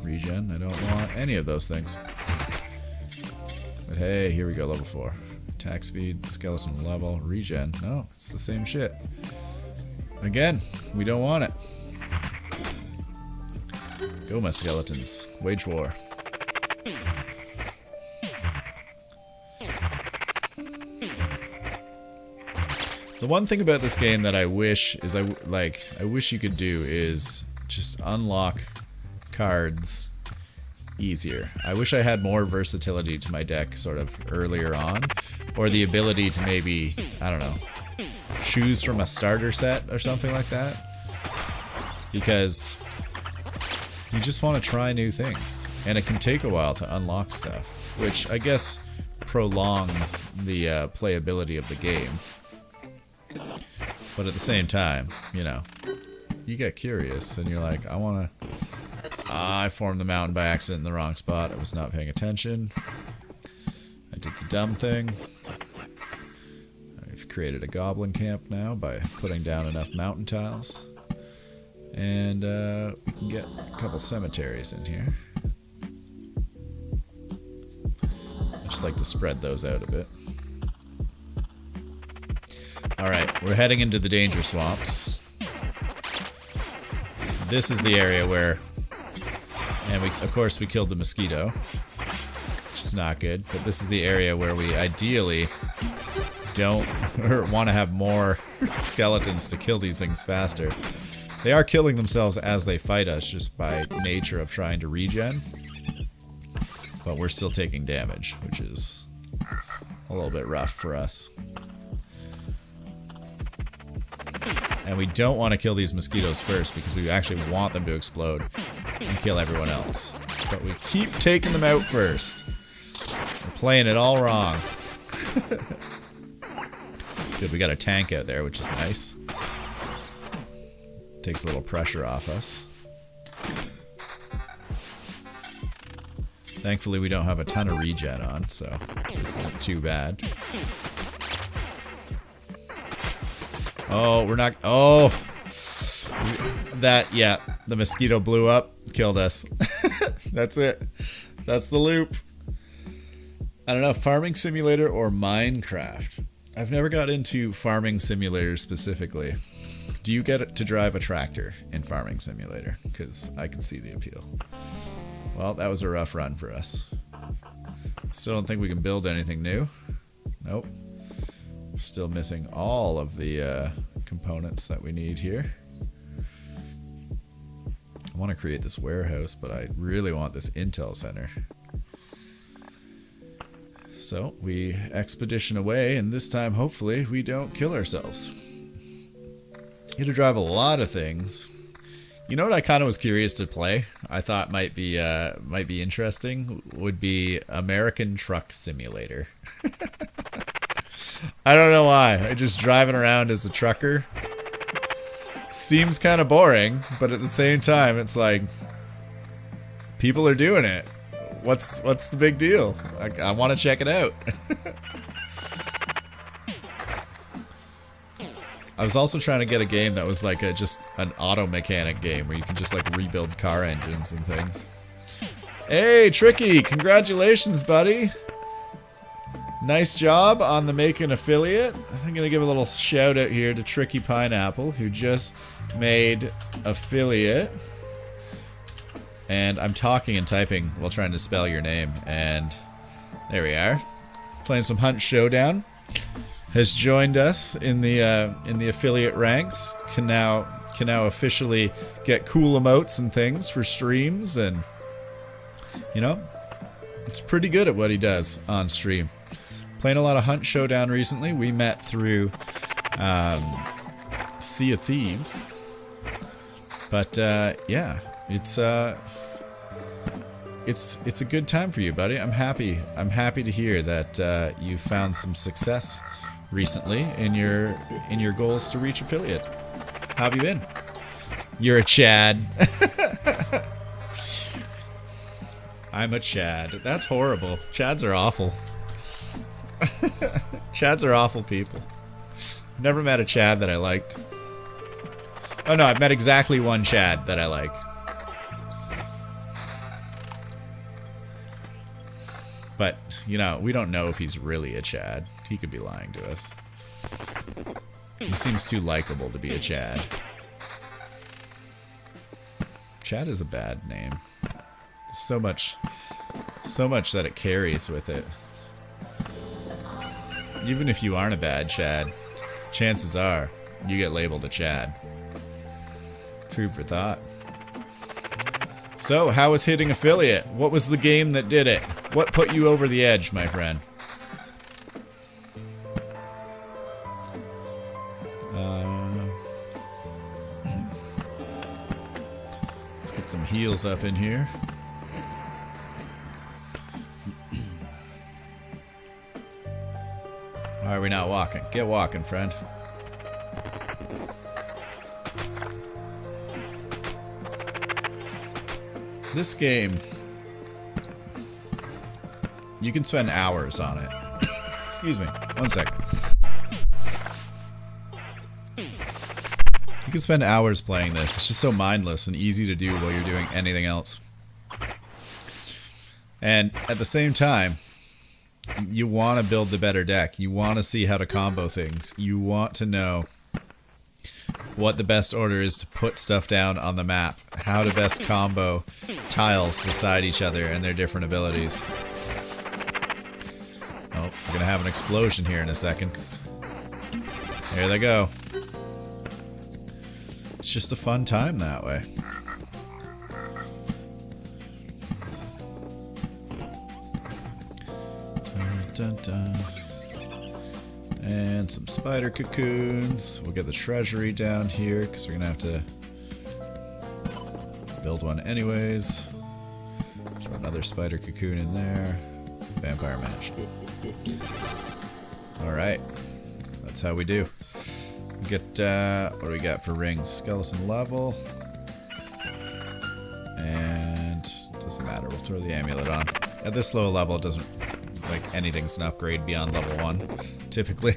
Regen, I don't want any of those things. But hey, here we go, level 4. Attack speed, skeleton level, regen. No, it's the same shit. Again, we don't want it. Go, my skeletons. Wage war. The one thing about this game that I wish is I wish you could do is just unlock cards easier. I wish I had more versatility to my deck sort of earlier on, or the ability to maybe, I don't know, choose from a starter set or something like that, because you just want to try new things, and it can take a while to unlock stuff, which I guess prolongs the playability of the game. But at the same time, you know, you get curious and you're like, I formed the mountain by accident in the wrong spot. I was not paying attention. I did the dumb thing. I've created a goblin camp now by putting down enough mountain tiles. And we can get a couple cemeteries in here. I just like to spread those out a bit. Alright, we're heading into the danger swamps. This is the area where... And of course we killed the mosquito, which is not good, but this is the area where we ideally don't or want to have more skeletons to kill these things faster. They are killing themselves as they fight us just by nature of trying to regen, but we're still taking damage, which is a little bit rough for us. And we don't want to kill these mosquitoes first because we actually want them to explode and kill everyone else. But we keep taking them out first. We're playing it all wrong. Good, we got a tank out there, which is nice. Takes a little pressure off us. Thankfully, we don't have a ton of regen on, so this isn't too bad. Oh, we're not... Oh! That, yeah. The mosquito blew up. Killed us. That's it. That's the loop. I don't know. Farming Simulator or Minecraft? I've never got into Farming Simulator specifically. Do you get to drive a tractor in Farming Simulator? Because I can see the appeal. Well, that was a rough run for us. Still don't think we can build anything new. Nope. Still missing all of the components that we need here. I want to create this warehouse, but I really want this intel center. So we expedition away, and this time hopefully we don't kill ourselves. You had to drive a lot of things. You know what I kind of was curious to play? I thought might be interesting would be American Truck Simulator. I don't know why. Just driving around as a trucker seems kind of boring, but at the same time, it's like people are doing it. What's the big deal? I want to check it out. I was also trying to get a game that was like just an auto mechanic game where you can just like rebuild car engines and things. Hey, Tricky! Congratulations, buddy! Nice job on the Make an Affiliate. I'm going to give a little shout out here to Tricky Pineapple, who just made Affiliate. And I'm talking and typing while trying to spell your name. And there we are. Playing some Hunt Showdown. Has joined us in the affiliate ranks. Can now officially get cool emotes and things for streams, and you know, it's pretty good at what he does on stream. Playing a lot of Hunt Showdown recently. We met through Sea of Thieves, But yeah, it's a good time for you, buddy. I'm happy to hear that you found some success recently in your goals to reach affiliate. How have you been? You're a Chad. I'm a Chad. That's horrible. Chads are awful. Chads are awful people. Never met a Chad that I liked. Oh no, I've met exactly one Chad that I like. But, you know, we don't know if he's really a Chad. He could be lying to us. He seems too likable to be a Chad. Chad is a bad name. So much that it carries with it. Even if you aren't a bad Chad, chances are you get labeled a Chad. Food for thought. So, how was hitting affiliate? What was the game that did it? What put you over the edge, my friend? Let's get some heals up in here. Why are we not walking? Get walking, friend. This game, you can spend hours on it. Excuse me, 1 second. You can spend hours playing this. It's just so mindless and easy to do while you're doing anything else. And at the same time, you want to build the better deck. You want to see how to combo things. You want to know what the best order is to put stuff down on the map. How to best combo tiles beside each other and their different abilities. Oh, we're going to have an explosion here in a second. There they go. It's just a fun time that way. Dun, dun, dun. And some spider cocoons. We'll get the treasury down here because we're going to have to build one anyways. Throw another spider cocoon in there. Vampire match. Alright. That's how we do. We get, what do we got for rings? Skeleton level. And it doesn't matter. We'll throw the amulet on. At this low level, it doesn't, like, anything's an upgrade beyond level 1. Typically.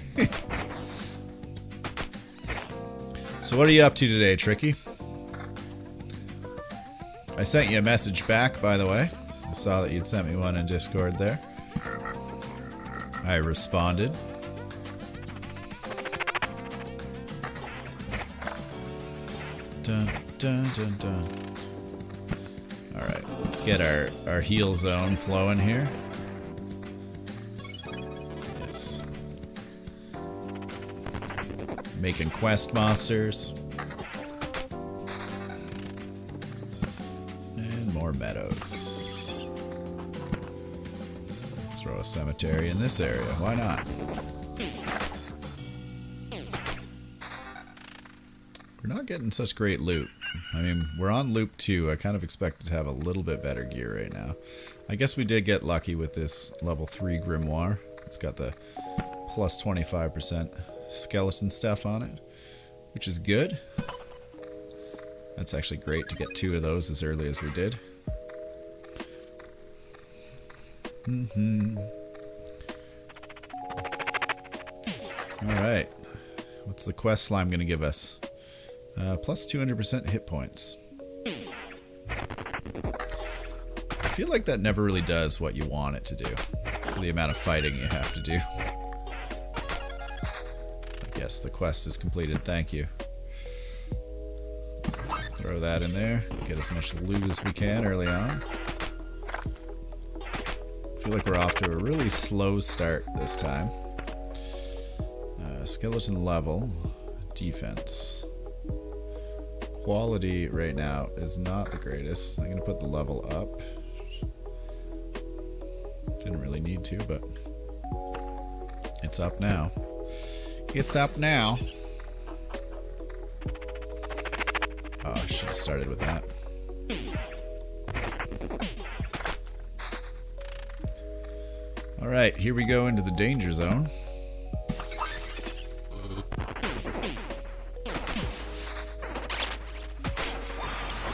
So what are you up to today, Tricky? I sent you a message back, by the way. I saw that you'd sent me one in Discord there. I responded. Dun, dun, dun, dun. Alright, let's get our heal zone flowing here. Yes. Making quest monsters. And more meadows. Throw a cemetery in this area. Why not? We're not getting such great loot. I mean, we're on loop 2. I kind of expected to have a little bit better gear right now. I guess we did get lucky with this level 3 grimoire. It's got the plus 25% skeleton stuff on it, which is good. That's actually great to get 2 of those as early as we did. Alright. What's the quest slime going to give us? Plus 200% hit points. I feel like that never really does what you want it to do for the amount of fighting you have to do. Yes, the quest is completed. Thank you. Let's throw that in there. Get as much loot as we can early on. I feel like we're off to a really slow start this time. Skeleton level. Defense. Quality right now is not the greatest. I'm going to put the level up. Didn't really need to, but it's up now. It's up now. Oh, Should have started with that. Alright, here we go into the danger zone.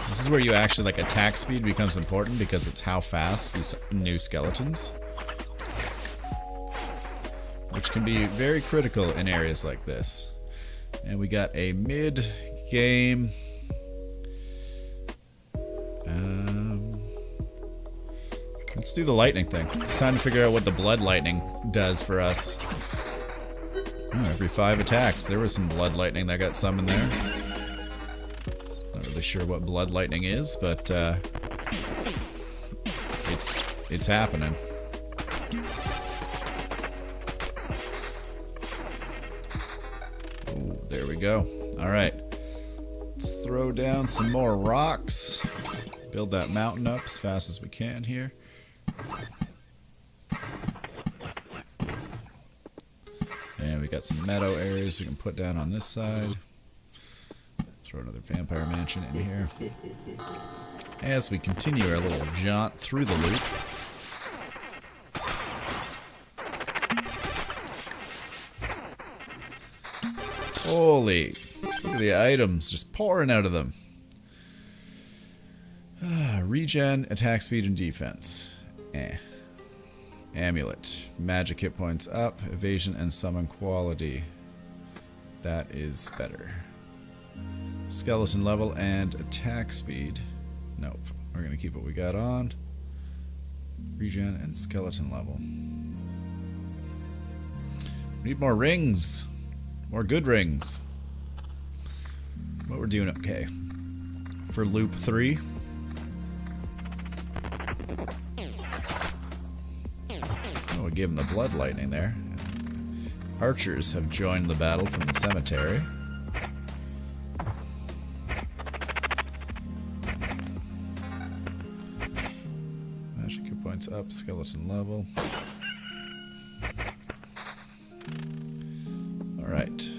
This is where you actually, like, attack speed becomes important because it's how fast you new skeletons. Which can be very critical in areas like this. And we got a mid-game... let's do the lightning thing. It's time to figure out what the blood lightning does for us. Oh, every 5 attacks. There was some blood lightning that got summoned there. Not really sure what blood lightning is, but it's happening. Ooh, there we go. Alright. Let's throw down some more rocks. Build that mountain up as fast as we can here. And we got some meadow areas we can put down on this side. Throw another vampire mansion in here. As we continue our little jaunt through the loop. Holy, look at the items just pouring out of them. Regen, attack speed, and defense. Amulet. Magic hit points up. Evasion and summon quality. That is better. Skeleton level and attack speed. Nope. We're going to keep what we got on. Regen and skeleton level. We need more rings. More good rings. But we're doing okay. For loop 3. Oh, we gave him the blood lightning there. Archers have joined the battle from the cemetery. Magic hit points up, skeleton level. Alright.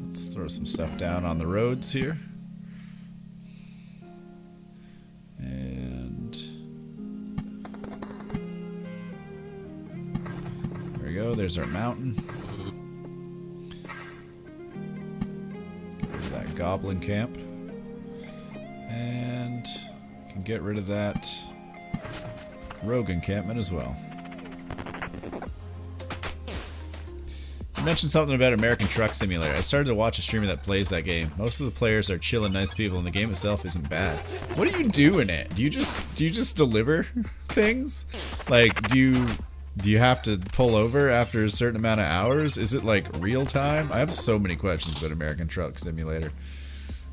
Let's throw some stuff down on the roads here. And there we go, there's our mountain. Get rid of that goblin camp. And we can get rid of that rogue encampment as well. You mentioned something about American Truck Simulator. I started to watch a streamer that plays that game. Most of the players are chill and nice people, and the game itself isn't bad. What do you do in it? Do you just deliver things? Like, do you have to pull over after a certain amount of hours? Is it like real time? I have so many questions about American Truck Simulator.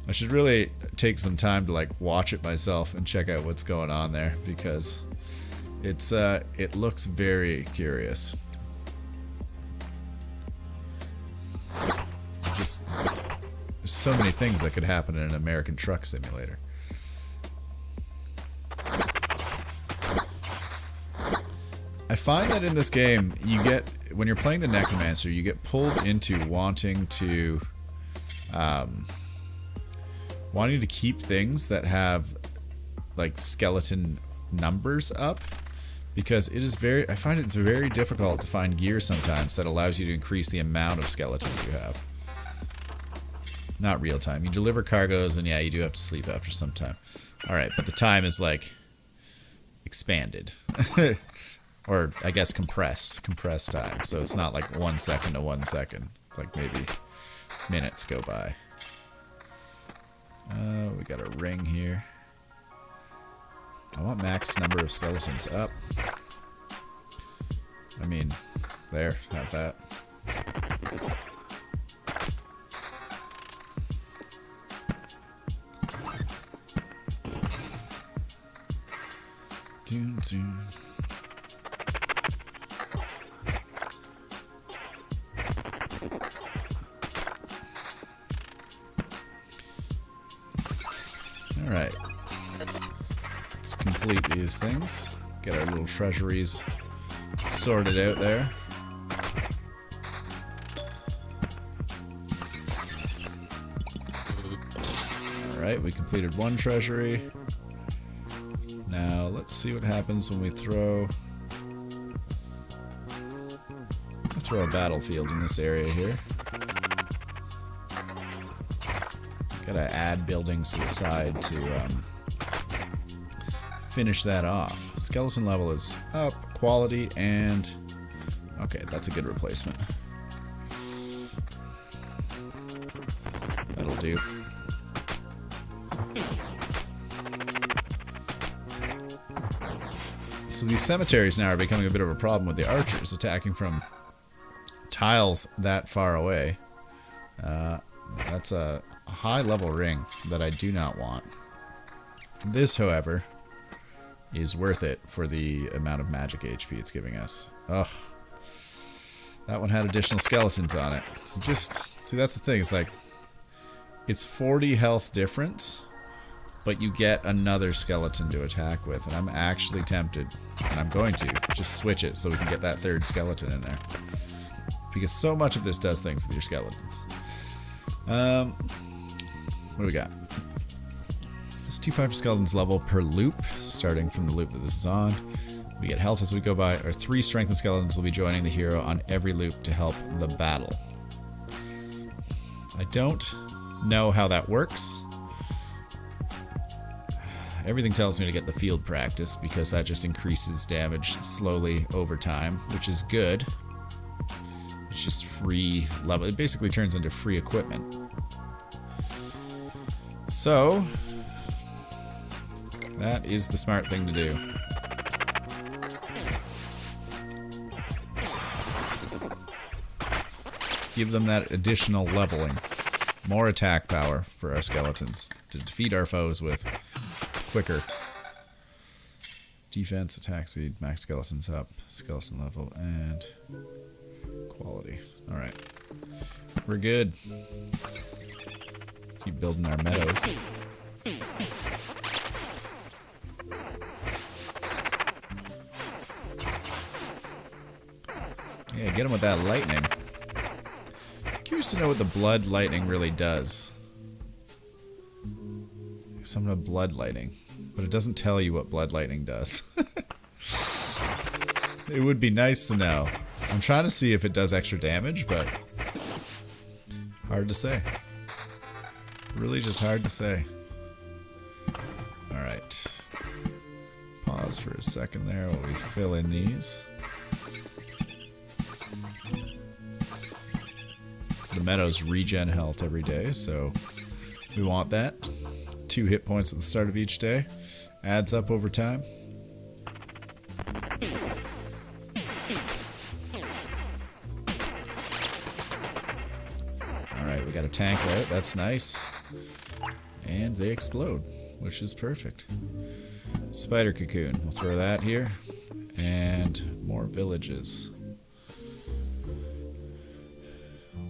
I should really take some time to like watch it myself and check out what's going on there, because it looks very curious. Just there's so many things that could happen in an American Truck Simulator. I find that in this game, when you're playing the Necromancer, you get pulled into wanting to keep things that have like skeleton numbers up, because I find it's very difficult to find gear sometimes that allows you to increase the amount of skeletons you have. Not real time. You deliver cargoes, and yeah, you do have to sleep after some time. Alright, but the time is like expanded. Or I guess compressed time. So it's not like 1 second to 1 second. It's like maybe minutes go by. We got a ring here. I want max number of skeletons up. I mean, there, have that. Doom, doom. Alright. Let's complete these things. Get our little treasuries sorted out there. Alright, we completed one treasury. Now, let's see what happens when we throw a battlefield in this area here. Gotta add buildings to the side to finish that off. Skeleton level is up, quality, and okay, that's a good replacement. That'll do. So these cemeteries now are becoming a bit of a problem with the archers attacking from tiles that far away. That's a high level ring that I do not want. This, however, is worth it for the amount of magic HP it's giving us. Ugh. That one had additional skeletons on it. Just, see, that's the thing. It's like, it's 40 health difference, but you get another skeleton to attack with. And I'm actually tempted, and I'm going to, just switch it so we can get that third skeleton in there. Because so much of this does things with your skeletons. What do we got? Just 2 skeletons level per loop, starting from the loop that this is on. We get health as we go by, or 3 strengthened skeletons will be joining the hero on every loop to help the battle. I don't know how that works. Everything tells me to get the field practice because that just increases damage slowly over time, which is good. It's just free level. It basically turns into free equipment. So, that is the smart thing to do. Give them that additional leveling. More attack power for our skeletons to defeat our foes with quicker. Defense, attack speed, max skeletons up, skeleton level, and quality. Alright. We're good. Keep building our meadows. Yeah, get him with that lightning. Curious to know what the blood lightning really does. Summon a blood lightning, but it doesn't tell you what blood lightning does. It would be nice to know. I'm trying to see if it does extra damage, but hard to say. Really just hard to say. Alright. Pause for a second there while we fill in these. The meadows regen health every day, so we want that. 2 hit points at the start of each day. Adds up over time. Alright, we got a tank out. That's nice. And they explode, which is perfect. Spider cocoon. We'll throw that here. And more villages.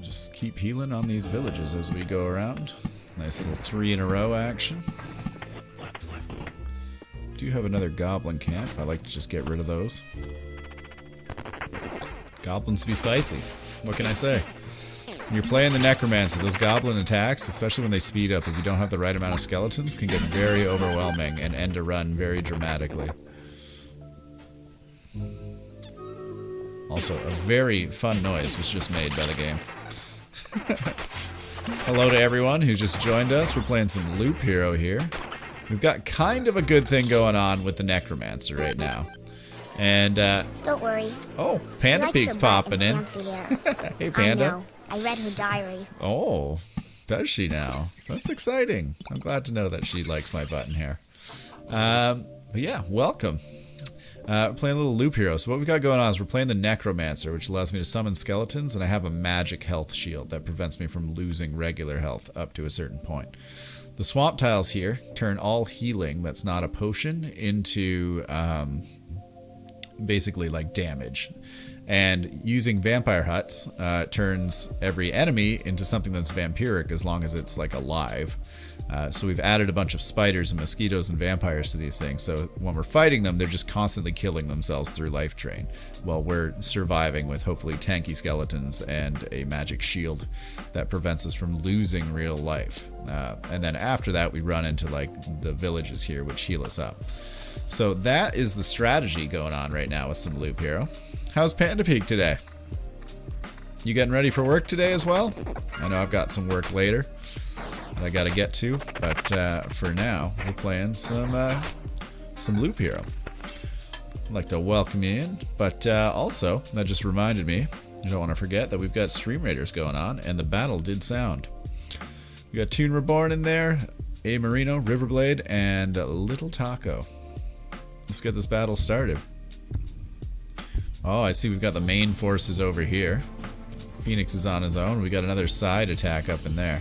Just keep healing on these villages as we go around. Nice little 3 in a row action. Do have another goblin camp. I like to just get rid of those. Goblins be spicy. What can I say? When you're playing the Necromancer, those goblin attacks, especially when they speed up, if you don't have the right amount of skeletons, can get very overwhelming and end a run very dramatically. Also, a very fun noise was just made by the game. Hello to everyone who just joined us. We're playing some Loop Hero here. We've got kind of a good thing going on with the Necromancer right now. And, don't worry. Oh, Panda Peak's popping in. Hey, Panda. I know. I read her diary. Oh, does she now? That's exciting. I'm glad to know that she likes my button hair. But yeah, welcome. We're playing a little Loop Hero. So what we've got going on is we're playing the Necromancer, which allows me to summon skeletons, and I have a magic health shield that prevents me from losing regular health up to a certain point. The swamp tiles here turn all healing that's not a potion into basically like damage. And using vampire huts turns every enemy into something that's vampiric as long as it's like alive. So we've added a bunch of spiders and mosquitoes and vampires to these things. So when we're fighting them, they're just constantly killing themselves through life drain, while we're surviving with hopefully tanky skeletons and a magic shield that prevents us from losing real life. And then after that, we run into like the villages here, which heal us up. So that is the strategy going on right now with some Loop Hero. How's Panda Peak today? You getting ready for work today as well? I know I've got some work later that I got to get to, but for now, we're playing some Loop Hero. I'd like to welcome you in, but also, that just reminded me, you don't want to forget that we've got Stream Raiders going on, and the battle did sound. We got Toon Reborn in there, A Marino, Riverblade, and Little Taco. Let's get this battle started. Oh, I see we've got the main forces over here. Phoenix is on his own. We got another side attack up in there.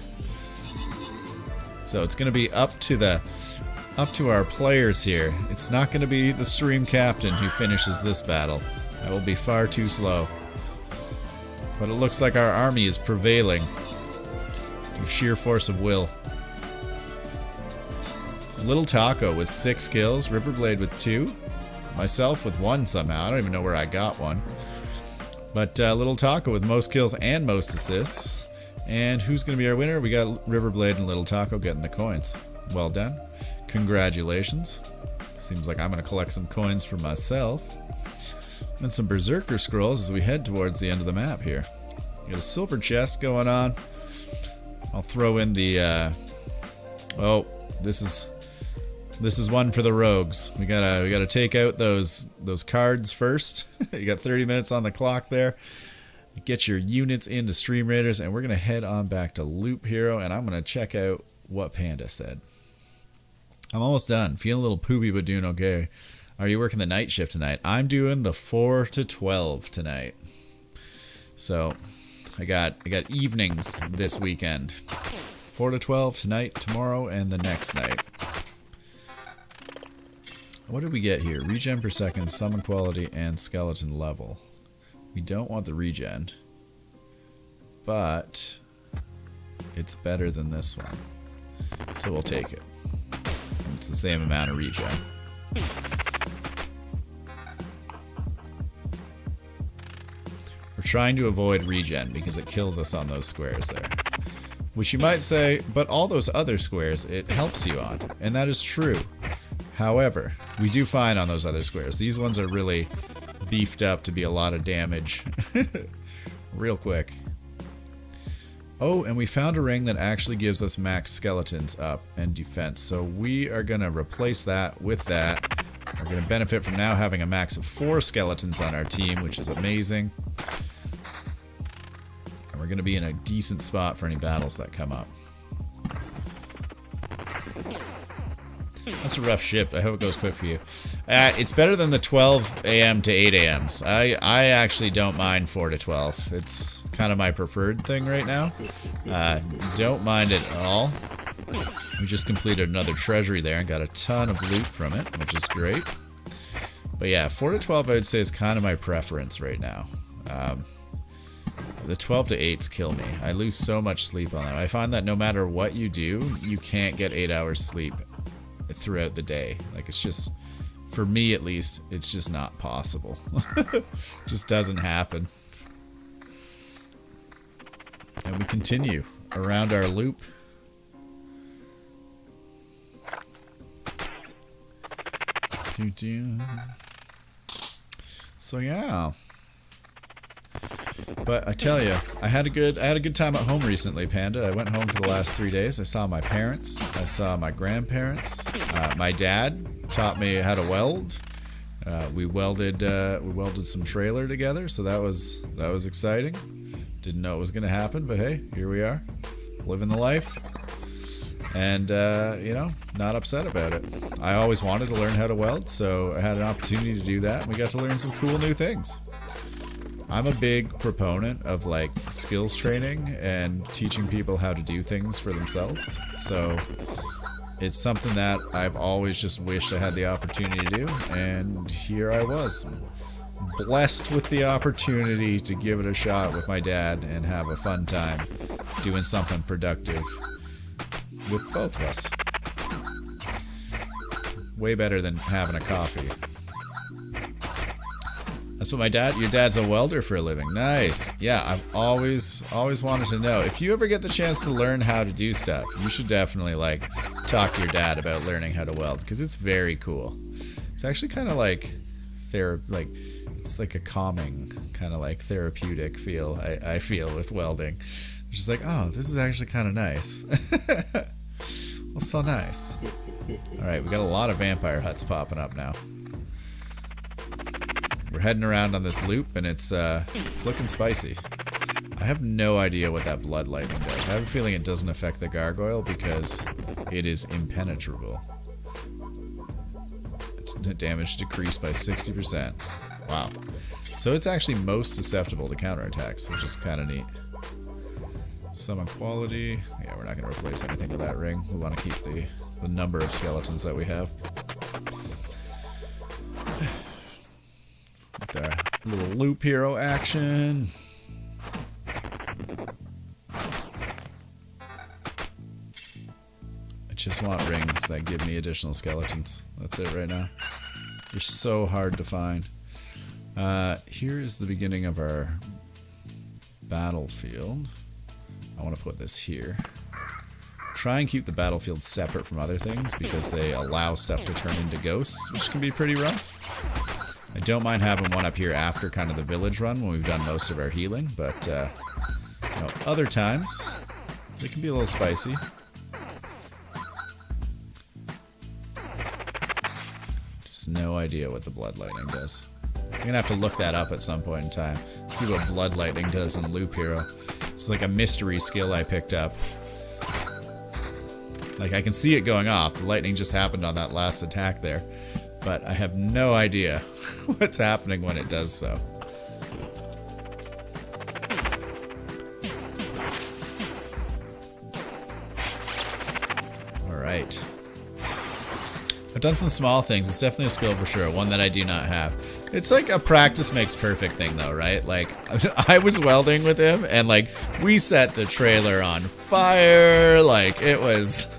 So it's going to be up to our players here. It's not going to be the stream captain who finishes this battle. That will be far too slow. But it looks like our army is prevailing through sheer force of will. Little Taco with 6 kills, Riverblade with 2, myself with 1 somehow. I don't even know where I got one. But Little Taco with most kills and most assists. And who's going to be our winner? We got Riverblade and Little Taco getting the coins. Well done. Congratulations. Seems like I'm going to collect some coins for myself. And some Berserker Scrolls as we head towards the end of the map here. We got a silver chest going on. I'll throw in the... oh, this is one for the rogues. We gotta take out those cards first. You got 30 minutes on the clock there. Get your units into Stream Raiders, and we're gonna head on back to Loop Hero, and I'm gonna check out what Panda said. I'm almost done. Feeling a little poopy, but doing okay. Are you working the night shift tonight? I'm doing the 4 to 12 tonight. So I got evenings this weekend. 4 to 12 tonight, tomorrow, and the next night. What did we get here? Regen per second, summon quality, and skeleton level. We don't want the regen, but it's better than this one, so we'll take it. It's the same amount of regen. We're trying to avoid regen because it kills us on those squares there. Which you might say, but all those other squares it helps you on, and that is true. However, we do fine on those other squares. These ones are really beefed up to be a lot of damage real quick. Oh, and we found a ring that actually gives us max skeletons up and defense. So we are going to replace that with that. We're going to benefit from now having a max of 4 skeletons on our team, which is amazing. And we're going to be in a decent spot for any battles that come up. That's a rough ship. I hope it goes quick for you. It's better than the 12 a.m. to 8 a.m.s. I actually don't mind 4 to 12. It's kind of my preferred thing right now. Don't mind it at all. We just completed another treasury there and got a ton of loot from it, which is great. But yeah, 4 to 12 I would say is kind of my preference right now. The 12 to 8s kill me. I lose so much sleep on them. I find that no matter what you do, you can't get 8 hours sleep throughout the day. Like, it's just, for me at least, it's just not possible. Just doesn't happen. And we continue around our loop. So yeah. But I tell you, I had a good time at home recently, Panda. I went home for the last 3 days. I saw my parents. I saw my grandparents. My dad taught me how to weld. We welded some trailer together, so that was exciting. Didn't know it was going to happen, but hey, here we are, living the life. And you know, not upset about it. I always wanted to learn how to weld, so I had an opportunity to do that, and we got to learn some cool new things. I'm a big proponent of like skills training and teaching people how to do things for themselves. So it's something that I've always just wished I had the opportunity to do, and here I was, blessed with the opportunity to give it a shot with my dad and have a fun time doing something productive with both of us. Way better than having a coffee. That's what my dad... Your dad's a welder for a living. Nice. Yeah, I've always wanted to know. If you ever get the chance to learn how to do stuff, you should definitely, like, talk to your dad about learning how to weld, because it's very cool. It's actually kind of like... it's like a calming, kind of like therapeutic feel, I feel, with welding. It's just like, oh, this is actually kind of nice. Well, so nice. Alright, we got a lot of vampire huts popping up now. We're heading around on this loop, and it's looking spicy. I have no idea what that blood lightning does. I have a feeling it doesn't affect the gargoyle because it is impenetrable. Its damage decreased by 60%. Wow. So it's actually most susceptible to counterattacks, which is kind of neat. Summon quality. Yeah, we're not going to replace anything with that ring. We want to keep the number of skeletons that we have. With our little loop hero action. I just want rings that give me additional skeletons. That's it right now. They're so hard to find. Here is the beginning of our battlefield. I want to put this here. Try and keep the battlefield separate from other things because they allow stuff to turn into ghosts, which can be pretty rough. I don't mind having one up here after kind of the village run when we've done most of our healing, but you know, other times they can be a little spicy. Just no idea what the blood lightning does. I'm gonna have to look that up at some point in time. See what blood lightning does in Loop Hero. It's like a mystery skill I picked up. Like, I can see it going off. The lightning just happened on that last attack there. But I have no idea what's happening when it does so. Alright. I've done some small things. It's definitely a skill for sure. One that I do not have. It's like a practice makes perfect thing though, right? Like, I was welding with him and like, we set the trailer on fire. Like, it was...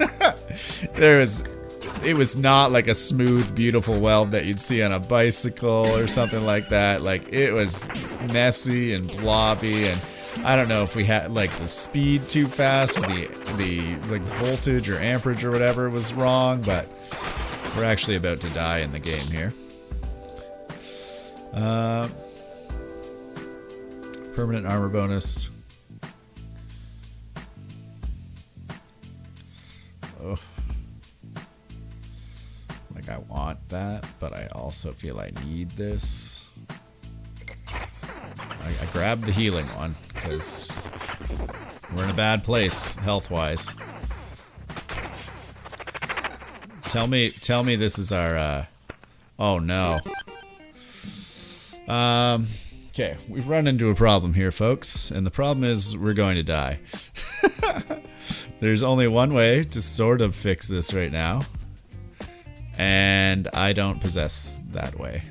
It was not like a smooth, beautiful weld that you'd see on a bicycle or something like that. Like, it was messy and blobby, and I don't know if we had like the speed too fast or the like voltage or amperage or whatever was wrong, but we're actually about to die in the game here. Permanent armor bonus. Oh. Like, I want that, but I also feel I need this. I grabbed the healing one, because we're in a bad place, health-wise. Tell me this is our, oh no. Okay, we've run into a problem here, folks, and the problem is we're going to die. There's only one way to sort of fix this right now. And I don't possess that way.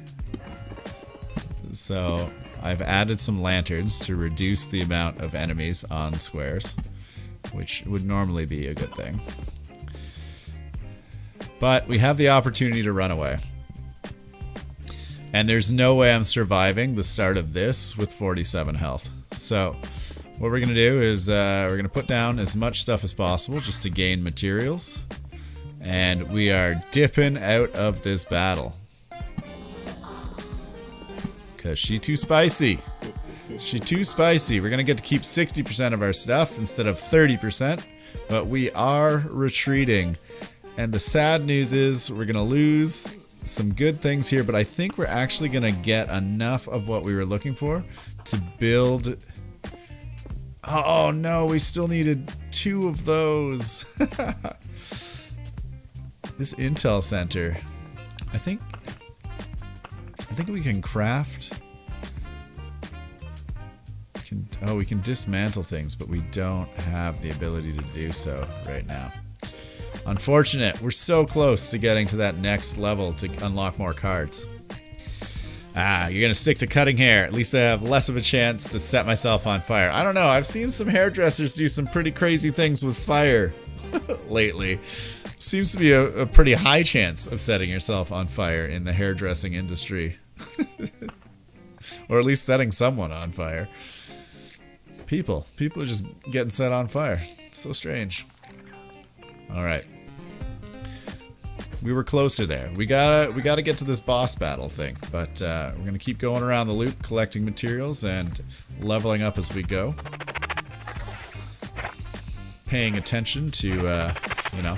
So I've added some lanterns to reduce the amount of enemies on squares, which would normally be a good thing. But we have the opportunity to run away. And there's no way I'm surviving the start of this with 47 health. So what we're going to do is we're going to put down as much stuff as possible just to gain materials. And we are dipping out of this battle. Because she's too spicy. She's too spicy. We're going to get to keep 60% of our stuff instead of 30%. But we are retreating. And the sad news is we're going to lose some good things here. But I think we're actually going to get enough of what we were looking for to build... Oh no, we still needed 2 of those. This intel center, I think we can craft. We can dismantle things, but we don't have the ability to do so right now. Unfortunate. We're so close to getting to that next level to unlock more cards. Ah, you're gonna stick to cutting hair. At least I have less of a chance to set myself on fire. I don't know. I've seen some hairdressers do some pretty crazy things with fire lately. Seems to be a pretty high chance of setting yourself on fire in the hairdressing industry. Or at least setting someone on fire. People are just getting set on fire. It's so strange. All right. We were closer there. We gotta get to this boss battle thing, but we're gonna keep going around the loop, collecting materials and leveling up as we go. Paying attention to, you know,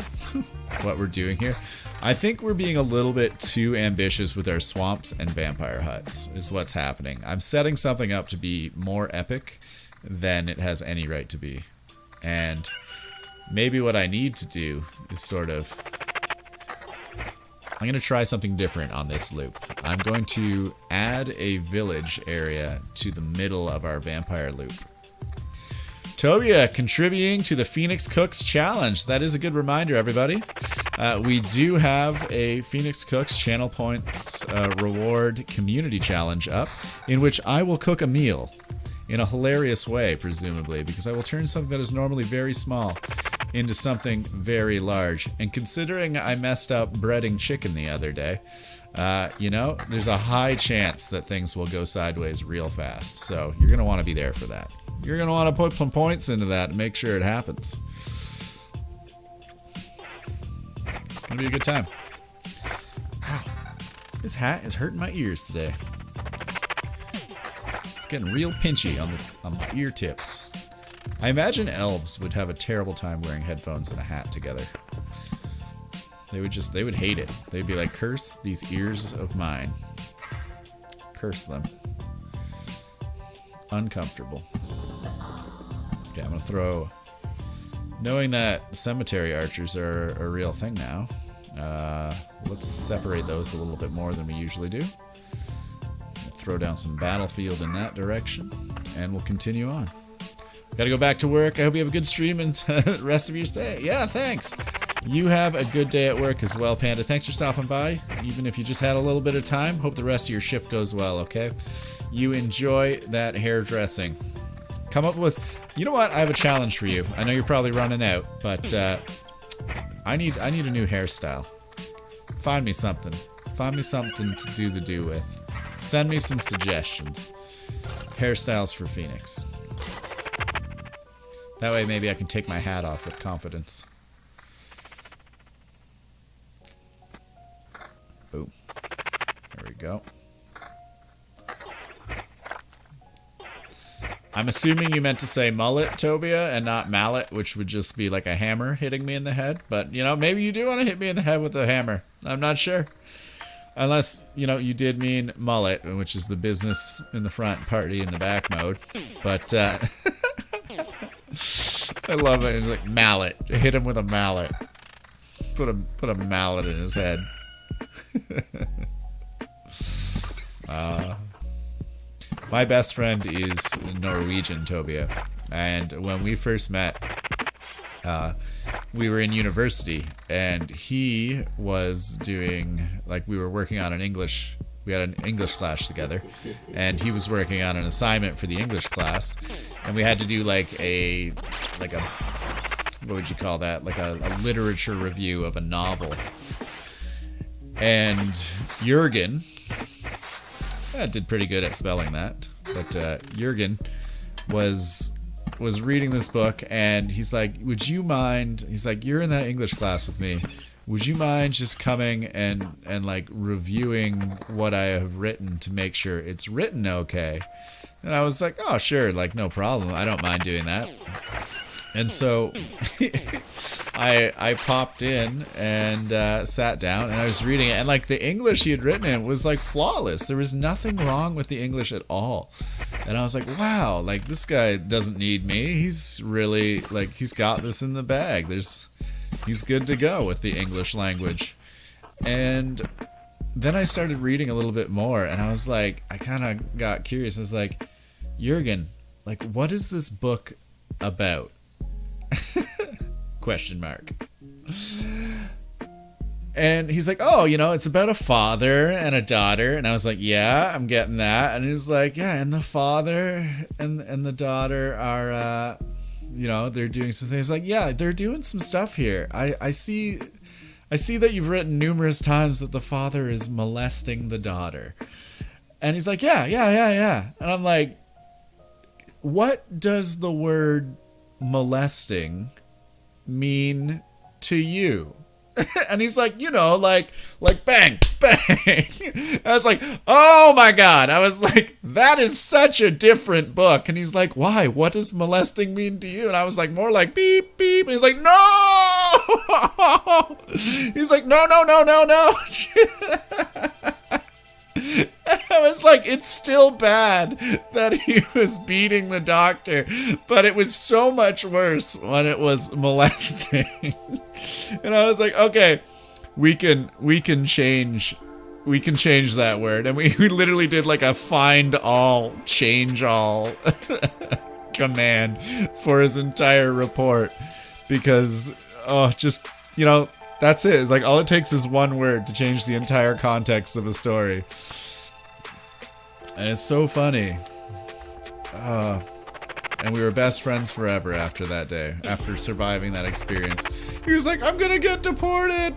what we're doing here. I think we're being a little bit too ambitious with our swamps and vampire huts, is what's happening. I'm setting something up to be more epic than it has any right to be. And maybe what I need to do is sort of... I'm going to try something different on this loop. I'm going to add a village area to the middle of our vampire loop. Tobia contributing to the Phoenix Cooks Challenge. That is a good reminder, everybody. We do have a Phoenix Cooks Channel Points Reward Community Challenge up, in which I will cook a meal in a hilarious way, presumably, because I will turn something that is normally very small into something very large. And considering I messed up breading chicken the other day, you know, there's a high chance that things will go sideways real fast. So you're going to want to be there for that. You're going to want to put some points into that and make sure it happens. It's going to be a good time. Wow. This hat is hurting my ears today. It's getting real pinchy on my ear tips. I imagine elves would have a terrible time wearing headphones and a hat together. They would hate it. They'd be like, curse these ears of mine. Curse them. Uncomfortable. Okay, I'm gonna throw... Knowing that cemetery archers are a real thing now, let's separate those a little bit more than we usually do. Throw down some battlefield in that direction, and we'll continue on. Gotta go back to work. I hope you have a good stream and the rest of your stay. Yeah, thanks. You have a good day at work as well, Panda. Thanks for stopping by, even if you just had a little bit of time. Hope the rest of your shift goes well, okay? You enjoy that hairdressing. Come up with... You know what? I have a challenge for you. I know you're probably running out, but I need a new hairstyle. Find me something. Find me something to do the do with. Send me some suggestions. Hairstyles for Phoenix. That way maybe I can take my hat off with confidence. Boom. There we go. I'm assuming you meant to say mullet, Tobia, and not mallet, which would just be like a hammer hitting me in the head. But, you know, maybe you do want to hit me in the head with a hammer. I'm not sure. Unless, you know, you did mean mullet, which is the business in the front, party in the back mode. But, I love it. It's like mallet. Hit him with a mallet. Put a mallet in his head. My best friend is Norwegian, Tobia, and when we first met, we were in university, and he was doing, like, we were working on we had an English class together, and he was working on an assignment for the English class, and we had to do like a what would you call that? Like a literature review of a novel. And Jurgen, I did pretty good at spelling that, but Jurgen was reading this book, and he's like, would you mind, he's like, you're in that English class with me, would you mind just coming and like reviewing what I have written to make sure it's written okay? And I was like, oh sure, like no problem, I don't mind doing that. And so I popped in and sat down, and I was reading it, and like the English he had written in was like flawless. There was nothing wrong with the English at all. And I was like, wow, like this guy doesn't need me. He's really like, he's got this in the bag. He's good to go with the English language. And then I started reading a little bit more, and I was like, I kind of got curious. I was like, Jurgen, like, what is this book about? Question mark. And he's like, oh, it's about a father and a daughter. And I was like, yeah, I'm getting that. And he's like, yeah, and the father and the daughter are, they're doing some things. Like, yeah, they're doing some stuff here. I see that you've written numerous times that the father is molesting the daughter. And he's like, yeah. And I'm like, what does the word molesting mean to you? And he's like, like bang, bang. I was like, oh my God. I was like, that is such a different book. And he's like, why? What does molesting mean to you? And I was like, more like beep, beep. And he's like, no. He's like, no. I was like, it's still bad that he was beating the doctor, but it was so much worse when it was molesting. And I was like, okay, we can change that word. And we literally did like a find all, change all command for his entire report, because that's it. It's like all it takes is one word to change the entire context of a story. And it's so funny. And we were best friends forever after that day, after surviving that experience. He was like, I'm gonna get deported.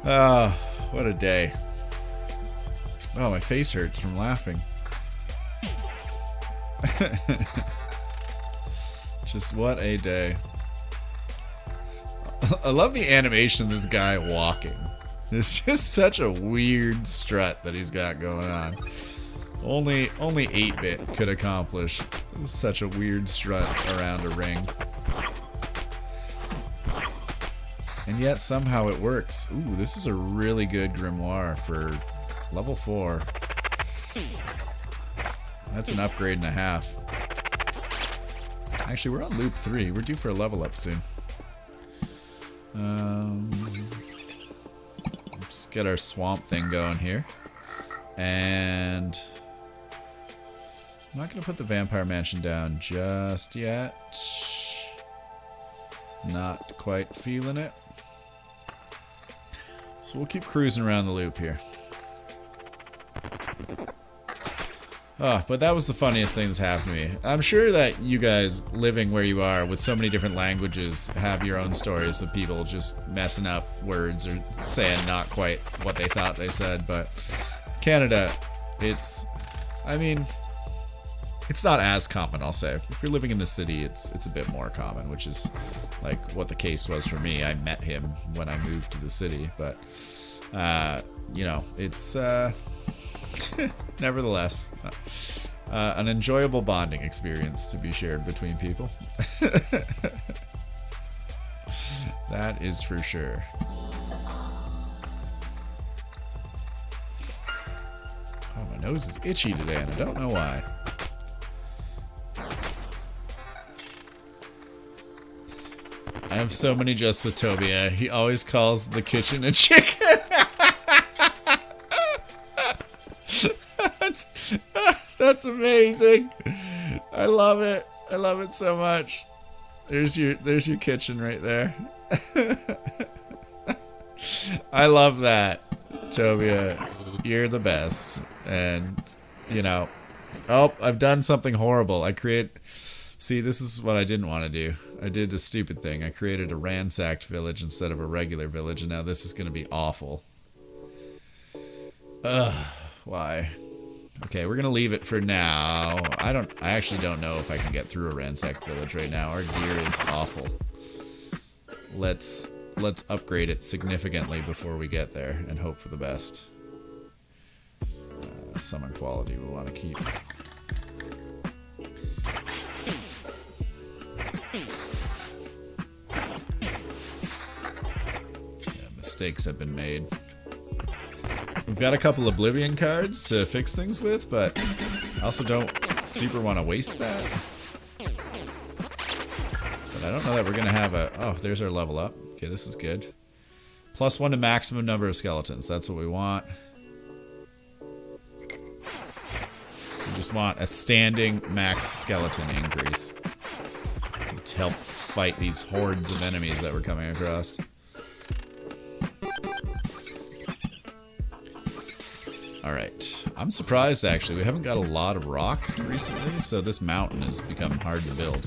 What a day. Oh, my face hurts from laughing. Just what a day. I love the animation of this guy walking. It's just such a weird strut that he's got going on. Only 8-bit could accomplish such a weird strut around a ring. And yet somehow it works. Ooh, this is a really good grimoire for level 4. That's an upgrade and a half. Actually, we're on loop 3. We're due for a level up soon. Let's get our swamp thing going here. And I'm not going to put the vampire mansion down just yet. Not quite feeling it. So we'll keep cruising around the loop here. Oh, but that was the funniest thing that's happened to me. I'm sure that you guys living where you are with so many different languages have your own stories of people just messing up words or saying not quite what they thought they said. But Canada, it's not as common, I'll say. If you're living in the city, it's a bit more common, which is like what the case was for me. I met him when I moved to the city, but it's nevertheless an enjoyable bonding experience to be shared between people. That is for sure. Oh, my nose is itchy today, and I don't know why. I have so many just with Tobia. He always calls the kitchen a chicken. That's amazing. I love it. I love it so much. There's your kitchen right there. I love that, Tobia. You're the best. And oh, I've done something horrible. See, this is what I didn't want to do. I did a stupid thing. I created a ransacked village instead of a regular village, and now this is going to be awful. Ugh, why? Okay, we're going to leave it for now. I actually don't know if I can get through a ransacked village right now. Our gear is awful. Let's upgrade it significantly before we get there and hope for the best. Summon quality we'll want to keep. Mistakes have been made. We've got a couple Oblivion cards to fix things with, but I also don't super want to waste that. But I don't know that we're going to have a... Oh, there's our level up. Okay, this is good. +1 to maximum number of skeletons. That's what we want. We just want a standing max skeleton increase to help fight these hordes of enemies that we're coming across. Alright. I'm surprised, actually. We haven't got a lot of rock recently, so this mountain has become hard to build.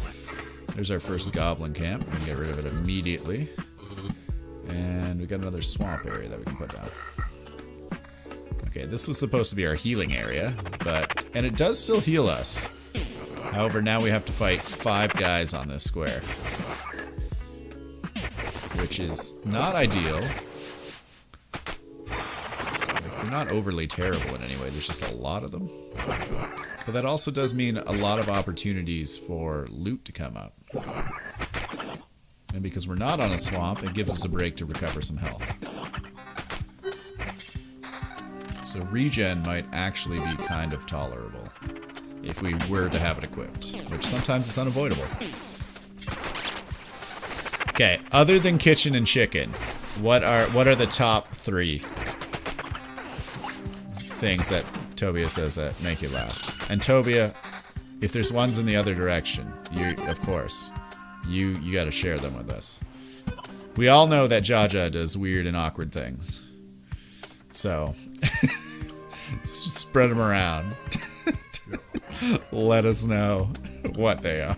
There's our first goblin camp. We can get rid of it immediately. And we got another swamp area that we can put down. Okay, this was supposed to be our healing area, and it does still heal us. However, now we have to fight 5 guys on this square. Which is not ideal. They're not overly terrible in any way, there's just a lot of them. But that also does mean a lot of opportunities for loot to come up. And because we're not on a swamp, it gives us a break to recover some health. So regen might actually be kind of tolerable if we were to have it equipped, which sometimes it's unavoidable. Okay, other than kitchen and chicken, what are the top 3 things that Tobia says that make you laugh? And Tobia, if there's ones in the other direction, of course, you got to share them with us. We all know that Jaja does weird and awkward things, so spread them around. Let us know what they are.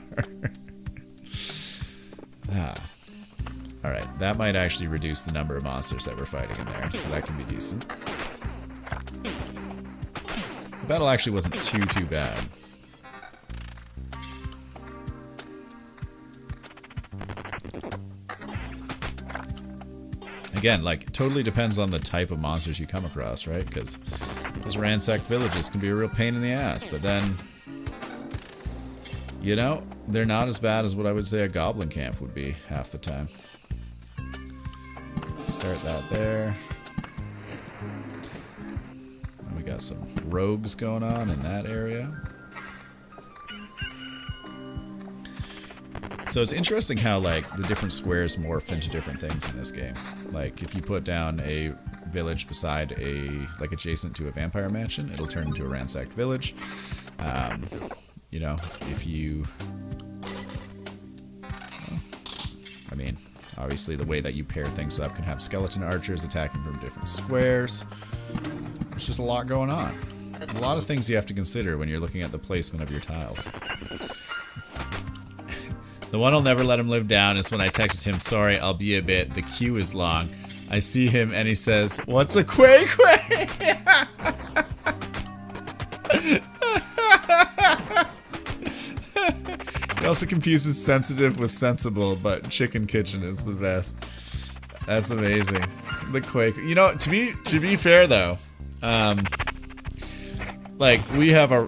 Alright, that might actually reduce the number of monsters that we're fighting in there, so that can be decent. The battle actually wasn't too bad. Again, like, totally depends on the type of monsters you come across, right? Because those ransacked villages can be a real pain in the ass, but then, you know, they're not as bad as what I would say a goblin camp would be half the time. Start that there. And we got some rogues going on in that area. So it's interesting how, like, the different squares morph into different things in this game. Like, if you put down a village beside like, adjacent to a vampire mansion, it'll turn into a ransacked village. You know, if you... I mean, obviously the way that you pair things up can have skeleton archers attacking from different squares. There's just a lot going on. A lot of things you have to consider when you're looking at the placement of your tiles. The one I'll never let him live down is when I texted him, sorry, I'll be a bit, the queue is long. I see him and he says, what's a quay quay? He also confuses sensitive with sensible, but Chicken Kitchen is the best. That's amazing. The quake. You know, to be fair though, like, we have a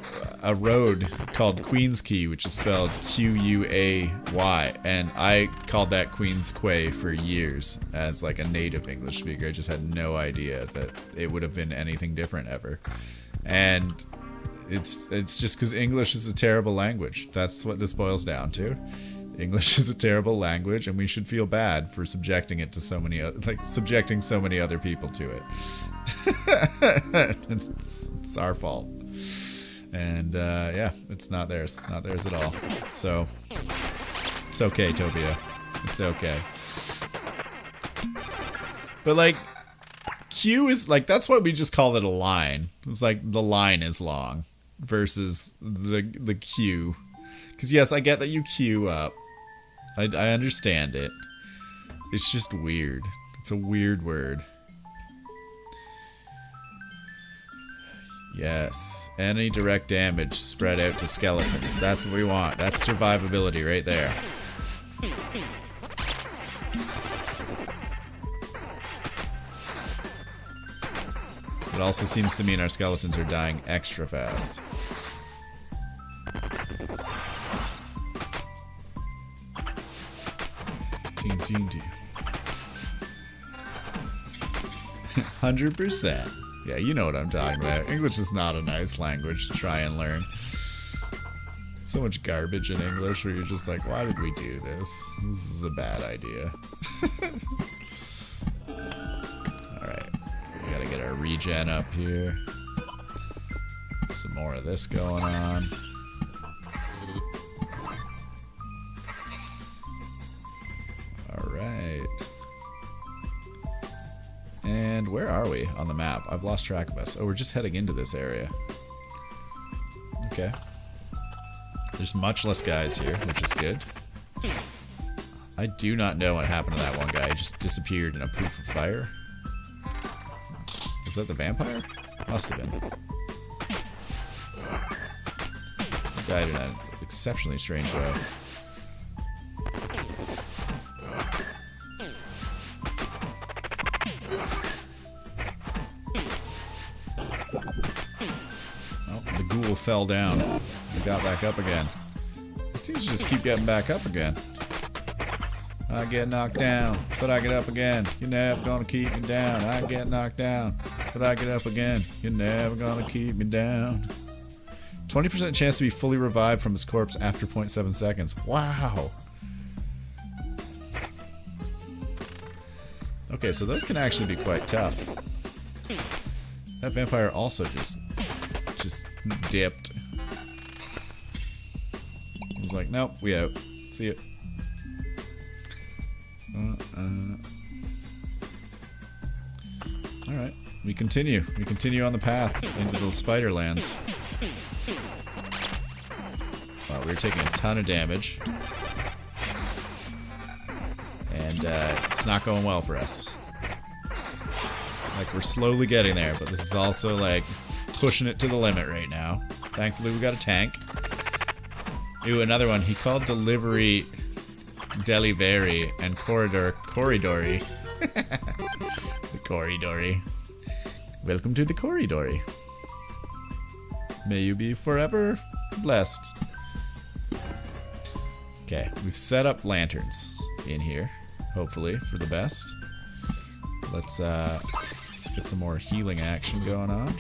road called Queen's Quay, which is spelled Q-U-A-Y, and I called that Queen's Quay for years as, like, a native English speaker. I just had no idea that it would have been anything different ever. And it's just because English is a terrible language. That's what this boils down to. English is a terrible language, and we should feel bad for subjecting it to so many, subjecting so many other people to it. It's our fault. And yeah, it's not theirs. Not theirs at all. So it's okay, Tobia. It's okay. But, like, Q is, like, that's why we just call it a line. It's like the line is long versus the queue. Because yes, I get that you queue up. I understand it. It's just weird. It's a weird word. Yes. Any direct damage spread out to skeletons. That's what we want. That's survivability right there. It also seems to mean our skeletons are dying extra fast. Ding, ding, ding. 100%. Yeah, you know what I'm talking about. English is not a nice language to try and learn. So much garbage in English where you're just like, why did we do this? This is a bad idea. Alright, we gotta get our regen up here. Some more of this going on. Alright. And And where are we on the map? I've lost track of us. Oh, we're just heading into this area. Okay. There's much less guys here, which is good. I do not know what happened to that one guy. He just disappeared in a poof of fire. Was that the vampire? Must have been. He died in an exceptionally strange way. Oh, the ghoul fell down. He got back up again. He seems to just keep getting back up again. I get knocked down, but I get up again. You're never gonna keep me down. I get knocked down, but I get up again. You're never gonna keep me down. 20% chance to be fully revived from his corpse after 0.7 seconds. Wow. Okay, so those can actually be quite tough. That vampire also just dipped. He was like, nope, we out. See it. Alright, we continue. We continue on the path into the spider lands. Wow, we're taking a ton of damage. And it's not going well for us. Like, we're slowly getting there, but this is also like pushing it to the limit right now. Thankfully we got a tank. Ooh, another one. He called delivery Delivery and Corridori. The Corridori. Welcome to the Corridori. May you be forever blessed. Okay, we've set up lanterns in here, hopefully for the best. Let's get some more healing action going on.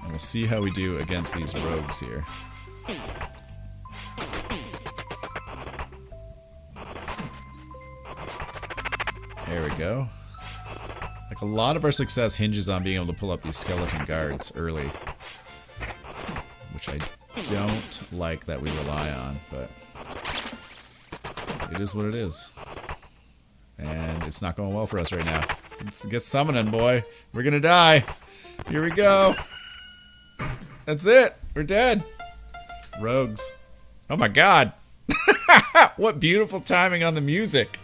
And we'll see how we do against these rogues here. There we go. Like, a lot of our success hinges on being able to pull up these skeleton guards early. Which I don't like that we rely on, but it is what it is. And it's not going well for us right now. Let's get summoning, boy. We're gonna die. Here we go. That's it. We're dead. Rogues. Oh my god. What beautiful timing on the music.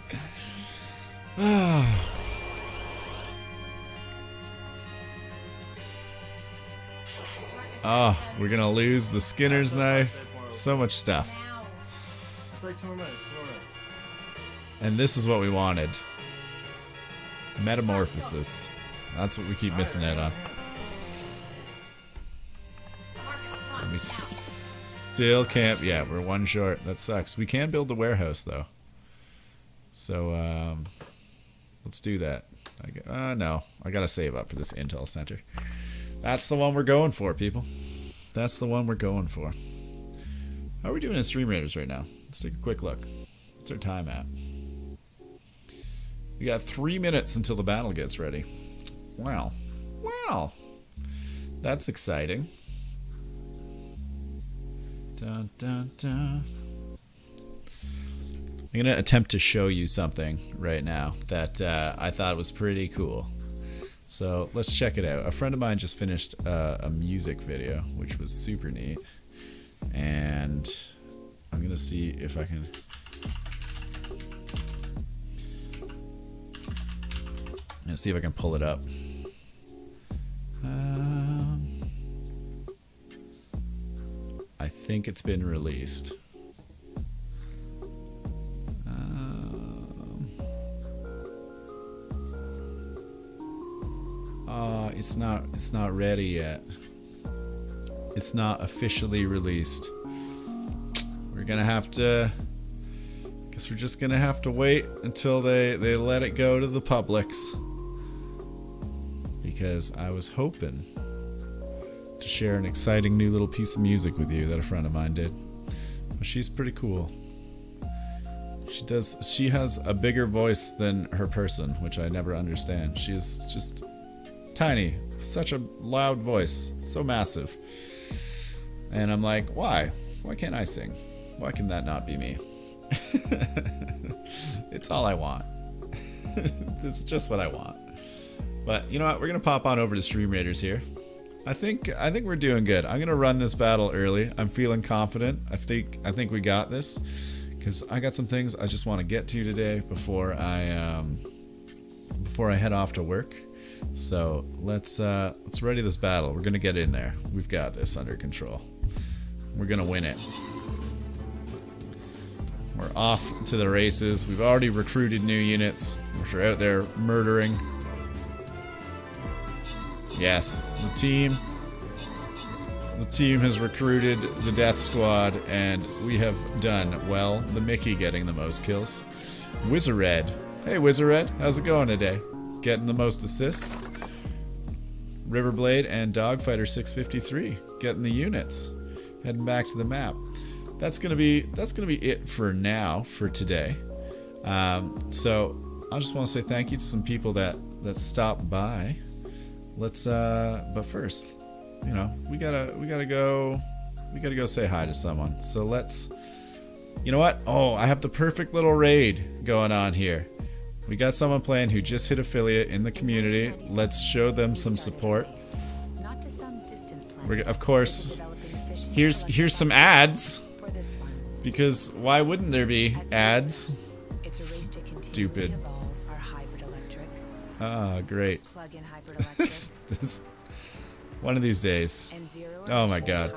Oh, we're gonna lose the Skinner's knife. So much stuff. And this is what we wanted. Metamorphosis. That's what we keep missing out on. And we still can't. Yeah, we're one short. That sucks. We can build the warehouse though. So let's do that. No, I gotta save up for this intel center. That's the one we're going for, people. That's the one we're going for. How are we doing in Stream Raiders right now? Let's take a quick look. What's our time at? We got 3 minutes until the battle gets ready. Wow. Wow. That's exciting. Dun, dun, dun. I'm going to attempt to show you something right now that I thought was pretty cool. So let's check it out. A friend of mine just finished a music video, which was super neat. And I'm going to see if I can... Let's see if I can pull it up. I think it's been released. It's not ready yet. It's not officially released. We're gonna have to... Guess we're just gonna have to wait until they let it go to the publics. Because I was hoping to share an exciting new little piece of music with you that a friend of mine did. But she's pretty cool. She has a bigger voice than her person, which I never understand. She's just tiny, such a loud voice, so massive. And I'm like, why? Why can't I sing? Why can that not be me? It's all I want. This is just what I want. But you know what? We're gonna pop on over to Stream Raiders here. I think we're doing good. I'm gonna run this battle early. I'm feeling confident. I think we got this, because I got some things I just want to get to today before I head off to work. So let's ready this battle. We're gonna get in there. We've got this under control. We're gonna win it. We're off to the races. We've already recruited new units, which are out there murdering. Yes, the team has recruited the death squad, and we have done well. The Mickey getting the most kills. Wizard, hey Wizard, how's it going today? Getting the most assists. Riverblade and Dogfighter 653 getting the units. Heading back to the map. That's gonna be it for now, for today. So I just want to say thank you to some people that stopped by. Let's but first, you know, we gotta go say hi to someone. So let's, you know what? Oh, I have the perfect little raid going on here. We got someone playing who just hit affiliate in the community. Let's show them some support. Of course, here's some ads, because why wouldn't there be ads? Stupid. Ah, great. One of these days. Oh my god.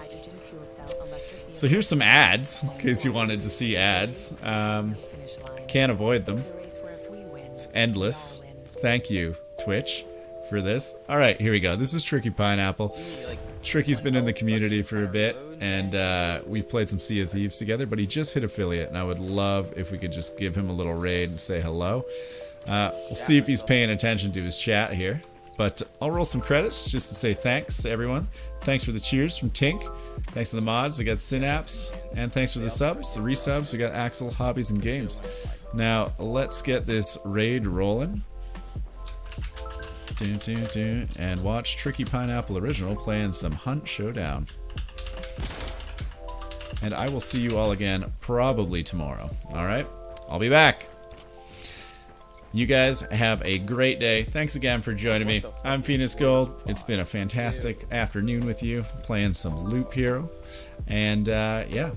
So here's some ads, in case you wanted to see ads. Can't avoid them. It's endless. Thank you, Twitch, for this. Alright, here we go. This is Tricky Pineapple. Tricky's been in the community for a bit, and we've played some Sea of Thieves together, but he just hit affiliate, and I would love if we could just give him a little raid and say hello. We'll see if he's paying attention to his chat here. But I'll roll some credits just to say thanks to everyone. Thanks for the cheers from Tink. Thanks to the mods. We got Synapse. And thanks for the subs, the resubs. We got Axel, Hobbies, and Games. Now, let's get this raid rolling. And watch Tricky Pineapple Original playing some Hunt Showdown. And I will see you all again probably tomorrow. Alright? I'll be back. You guys have a great day. Thanks again for joining me. I'm FnxAu. It's been a fantastic afternoon with you, playing some Loop Hero. And yeah,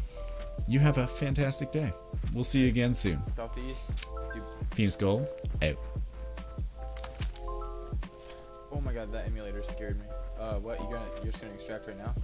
you have a fantastic day. We'll see you again soon. Southeast. FnxAu, out. Oh my god, that emulator scared me. What? You're just gonna extract right now?